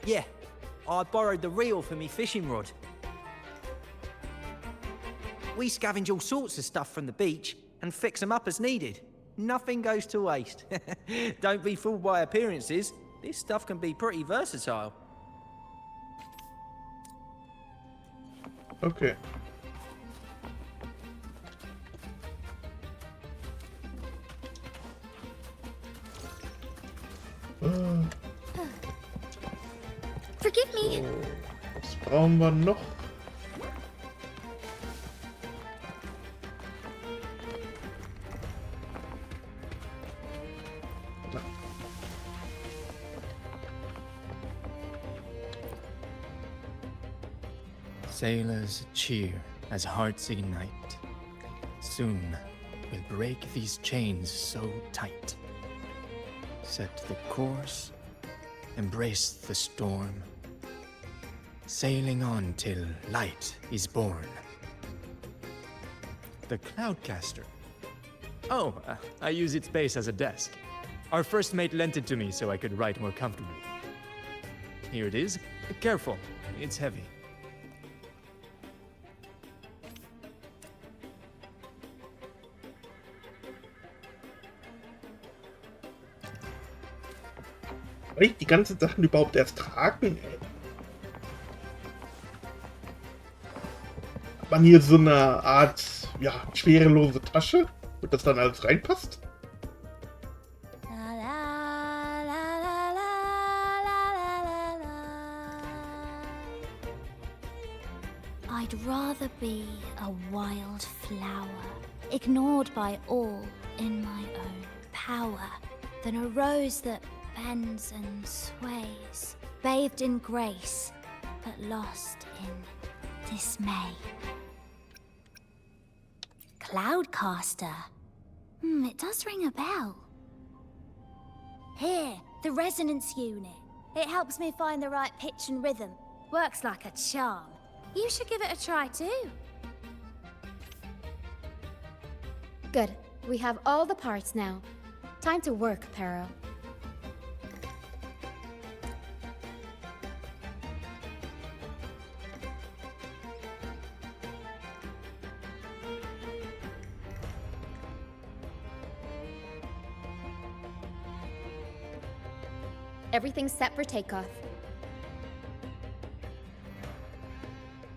Yeah, I borrowed the reel for me fishing rod. We scavenge all sorts of stuff from the beach and fix them up as needed. Nothing goes to waste. Don't be fooled by appearances. This stuff can be pretty versatile. Okay. Forgive me. So, was brauchen wir noch? Na. Sailors cheer as hearts ignite. Soon we'll break these chains so tight. Set the course, embrace the storm, sailing on till light is born. The Cloudcaster. Oh, I use its base as a desk. Our first mate lent it to me so I could write more comfortably. Here it is. Careful, it's heavy. Soll ich die ganzen Sachen überhaupt erst tragen, ey? Hat man hier so eine Art, ja, schwerelose Tasche, wo das dann alles reinpasst? I'd rather be a wild flower, ignored by all in my own power, than a rose that bends and sways, bathed in grace, but lost in dismay. Cloudcaster. It does ring a bell. Here, the resonance unit. It helps me find the right pitch and rhythm. Works like a charm. You should give it a try too. Good. We have all the parts now. Time to work, Pero. Everything's set for takeoff.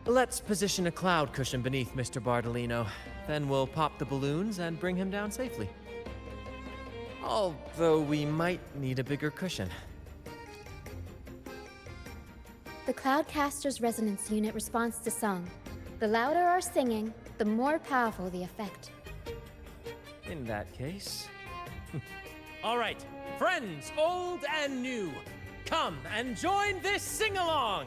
Let's position a cloud cushion beneath Mr. Bartolino. Then we'll pop the balloons and bring him down safely. Although we might need a bigger cushion. The Cloudcaster's resonance unit responds to song. The louder our singing, the more powerful the effect. In that case... All right, friends, old and new, come and join this sing-along!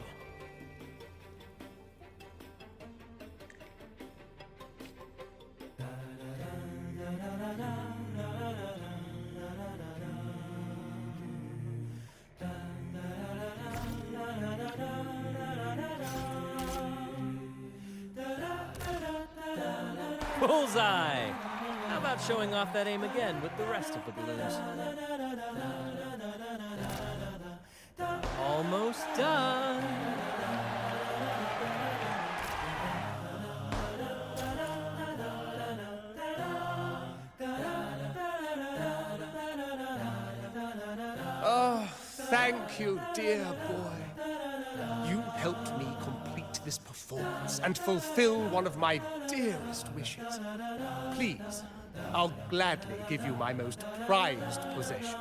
Bullseye! How about showing off that aim again with the rest of the balloons? Almost done. Oh, thank you, dear boy. You helped me complete this performance and fulfill one of my dearest wishes. Please, I'll gladly give you my most prized possession.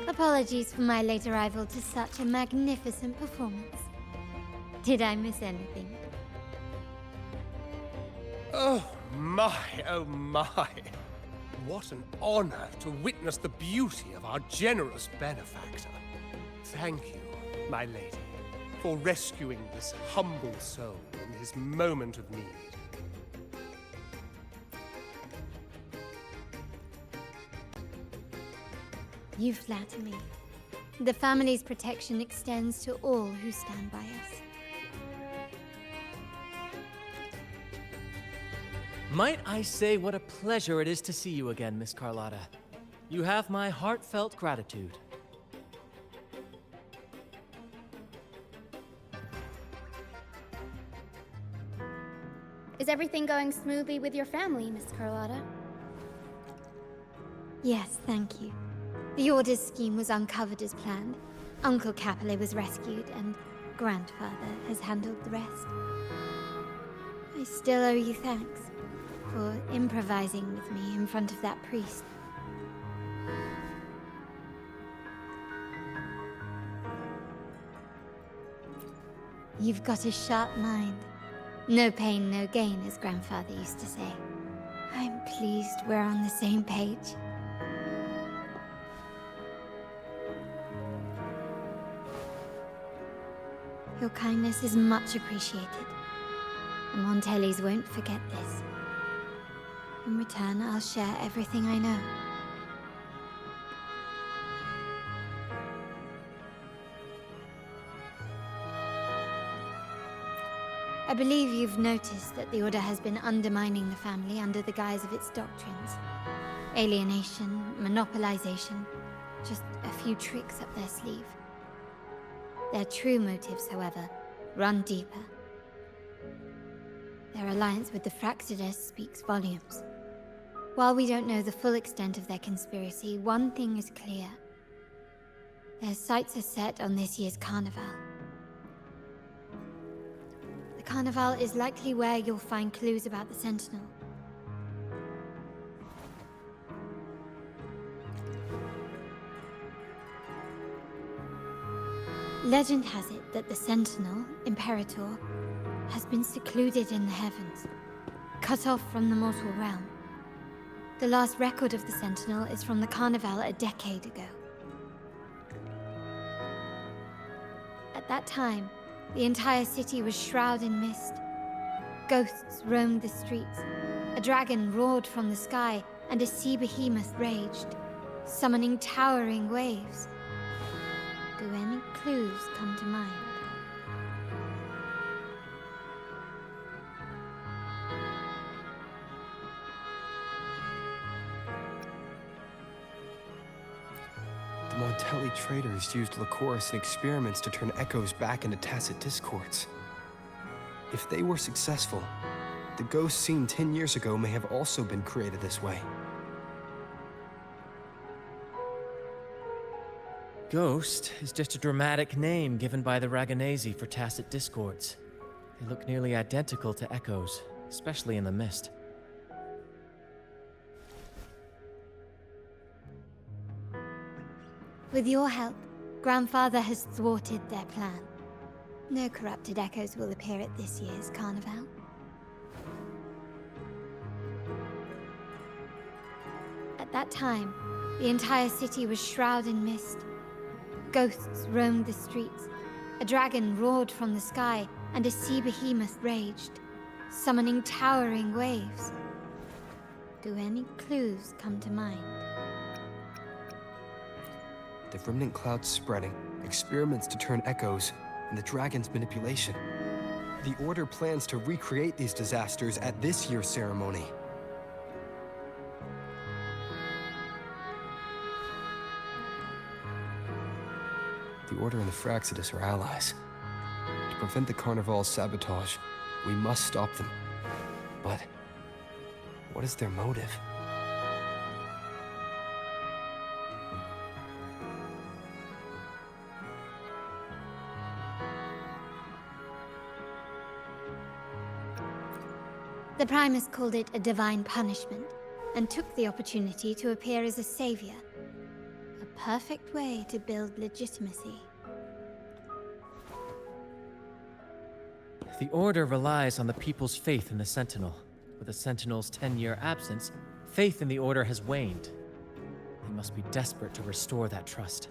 Apologies for my late arrival to such a magnificent performance. Did I miss anything? Oh my, oh my. What an honor to witness the beauty of our generous benefactor. Thank you, my lady, for rescuing this humble soul in his moment of need. You flatter me. The family's protection extends to all who stand by us. Might I say what a pleasure it is to see you again, Miss Carlotta. You have my heartfelt gratitude. Is everything going smoothly with your family, Miss Carlotta? Yes, thank you. The Order's scheme was uncovered as planned. Uncle Capulet was rescued, and Grandfather has handled the rest. I still owe you thanks for improvising with me in front of that priest. You've got a sharp mind. No pain, no gain, as Grandfather used to say. I'm pleased we're on the same page. Your kindness is much appreciated. The Montellis won't forget this. In return, I'll share everything I know. I believe you've noticed that the Order has been undermining the family under the guise of its doctrines. Alienation, monopolization, just a few tricks up their sleeve. Their true motives, however, run deeper. Their alliance with the Fraxides speaks volumes. While we don't know the full extent of their conspiracy, one thing is clear. Their sights are set on this year's carnival. The carnival is likely where you'll find clues about the Sentinel. Legend has it that the Sentinel, Imperator, has been secluded in the heavens, cut off from the mortal realm. The last record of the Sentinel is from the Carnival a decade ago. At that time, the entire city was shrouded in mist. Ghosts roamed the streets, a dragon roared from the sky, and a sea behemoth raged, summoning towering waves. Do any clues come to mind? The Montelli traders used Lycoris in experiments to turn echoes back into tacit discords. If they were successful, the ghosts seen 10 years ago may have also been created this way. Ghost is just a dramatic name given by the Ragganese for tacit discords. They look nearly identical to echoes, especially in the mist. With your help, Grandfather has thwarted their plan. No corrupted echoes will appear at this year's carnival. At that time, the entire city was shrouded in mist. Ghosts roamed the streets. A dragon roared from the sky, and a sea behemoth raged, summoning towering waves. Do any clues come to mind? The remnant cloud spreading, experiments to turn echoes, and the dragon's manipulation. The Order plans to recreate these disasters at this year's ceremony. The Order and the Fraxidus are allies. To prevent the Carnival's sabotage, we must stop them. But what is their motive? The Primus called it a divine punishment, and took the opportunity to appear as a savior. A perfect way to build legitimacy. The Order relies on the people's faith in the Sentinel. With the Sentinel's 10-year absence, faith in the Order has waned. They must be desperate to restore that trust.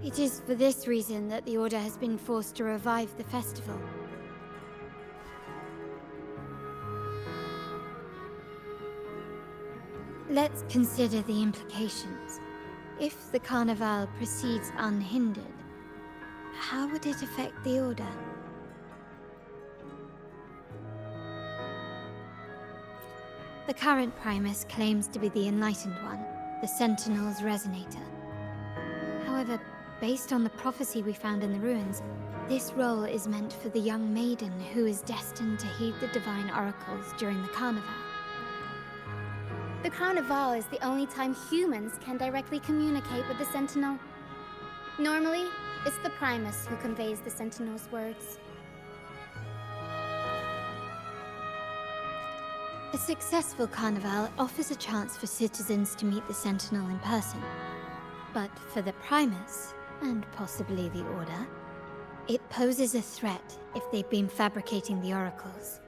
It is for this reason that the Order has been forced to revive the festival. Let's consider the implications. If the Carnival proceeds unhindered, how would it affect the Order? The current Primus claims to be the Enlightened One, the Sentinel's Resonator. However, based on the prophecy we found in the ruins, this role is meant for the young maiden who is destined to heed the divine oracles during the Carnival. The Carnival is the only time humans can directly communicate with the Sentinel. Normally, it's the Primus who conveys the Sentinel's words. A successful Carnival offers a chance for citizens to meet the Sentinel in person. But for the Primus, and possibly the Order, it poses a threat if they've been fabricating the oracles.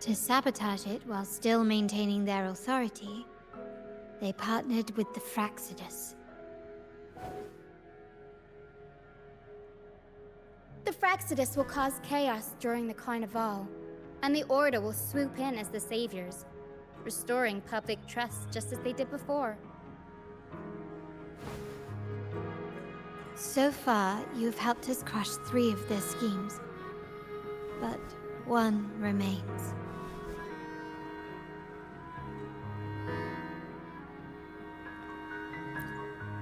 To sabotage it while still maintaining their authority, they partnered with the Fraxidus. The Fraxidus will cause chaos during the Carnival, and the Order will swoop in as the saviors, restoring public trust just as they did before. So far, you've helped us crush 3 of their schemes, but one remains.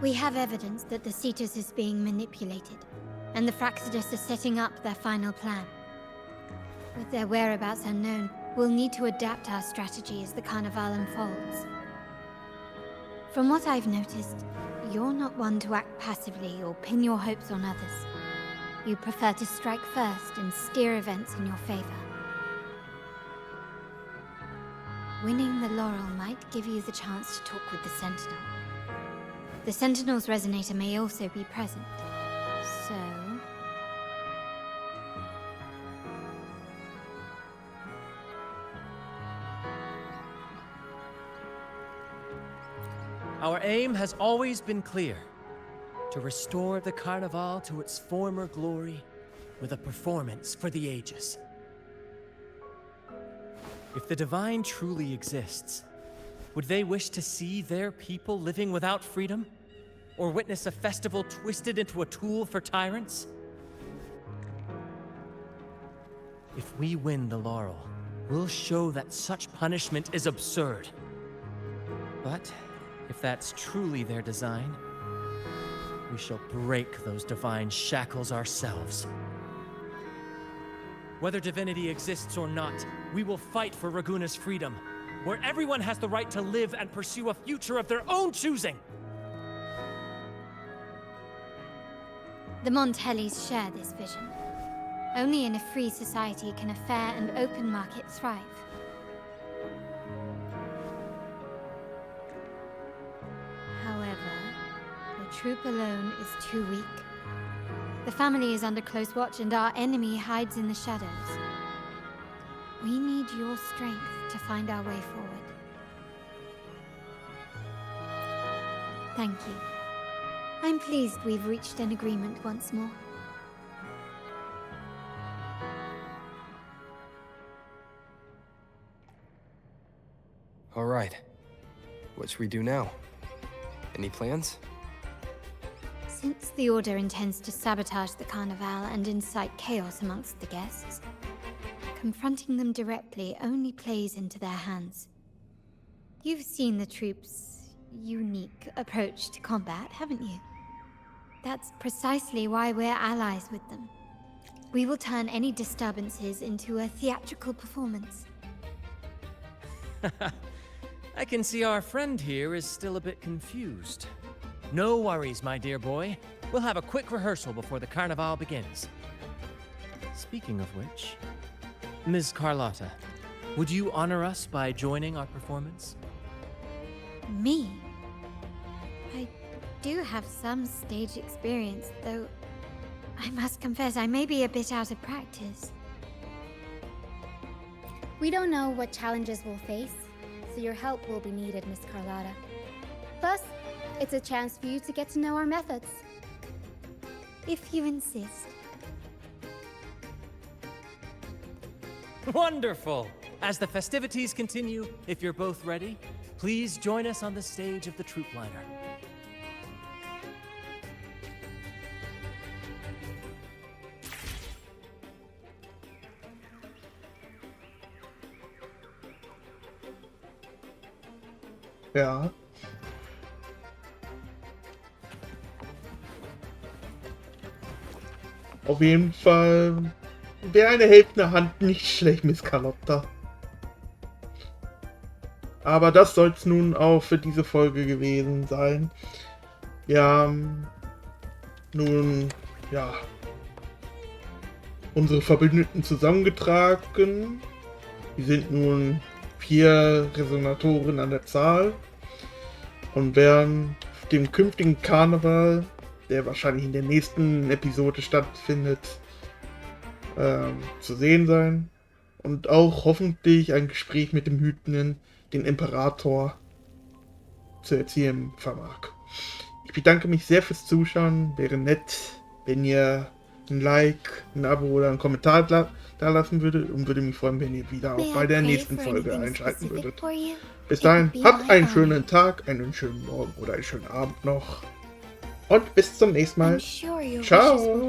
We have evidence that the Cetus is being manipulated, and the Fraxidus are setting up their final plan. With their whereabouts unknown, we'll need to adapt our strategy as the Carnival unfolds. From what I've noticed, you're not one to act passively or pin your hopes on others. You prefer to strike first and steer events in your favor. Winning the laurel might give you the chance to talk with the Sentinel. The Sentinel's Resonator may also be present, so... Our aim has always been clear: to restore the Carnival to its former glory with a performance for the ages. If the Divine truly exists, would they wish to see their people living without freedom? Or witness a festival twisted into a tool for tyrants? If we win the laurel, we'll show that such punishment is absurd. But if that's truly their design, we shall break those divine shackles ourselves. Whether divinity exists or not, we will fight for Raguna's freedom, where everyone has the right to live and pursue a future of their own choosing. The Montellis share this vision. Only in a free society can a fair and open market thrive. However, the troop alone is too weak. The family is under close watch and our enemy hides in the shadows. We need your strength to find our way forward. Thank you. I'm pleased we've reached an agreement once more. All right. What should we do now? Any plans? Since the Order intends to sabotage the Carnival and incite chaos amongst the guests, confronting them directly only plays into their hands. You've seen the troops' unique approach to combat, haven't you? That's precisely why we're allies with them. We will turn any disturbances into a theatrical performance. I can see our friend here is still a bit confused. No worries, my dear boy. We'll have a quick rehearsal before the Carnival begins. Speaking of which, Ms. Carlotta, would you honor us by joining our performance? Me? I do have some stage experience, though I must confess I may be a bit out of practice. We don't know what challenges we'll face, so your help will be needed, Miss Carlotta. Plus, it's a chance for you to get to know our methods. If you insist. Wonderful! As the festivities continue, if you're both ready, please join us on the stage of the troop liner. Ja. Auf jeden Fall wäre eine helfende Hand nicht schlecht, Miss Carlotta. Aber das soll es nun auch für diese Folge gewesen sein. Wir haben nun, ja, unsere Verbündeten zusammengetragen. Wir sind nun 4 Resonatoren an der Zahl und werden dem künftigen Karneval, der wahrscheinlich in der nächsten Episode stattfindet, zu sehen sein. Und auch hoffentlich ein Gespräch mit dem Hütenden, den Imperator, zu erzielen vermag. Ich bedanke mich sehr fürs Zuschauen. Wäre nett, wenn ihr ein Like, ein Abo oder einen Kommentar da lassen würdet und würde mich freuen, wenn ihr wieder auch bei der nächsten Folge einschalten würdet. Bis dahin, habt einen schönen Tag, einen schönen Morgen oder einen schönen Abend noch. Und bis zum nächsten Mal. Ciao!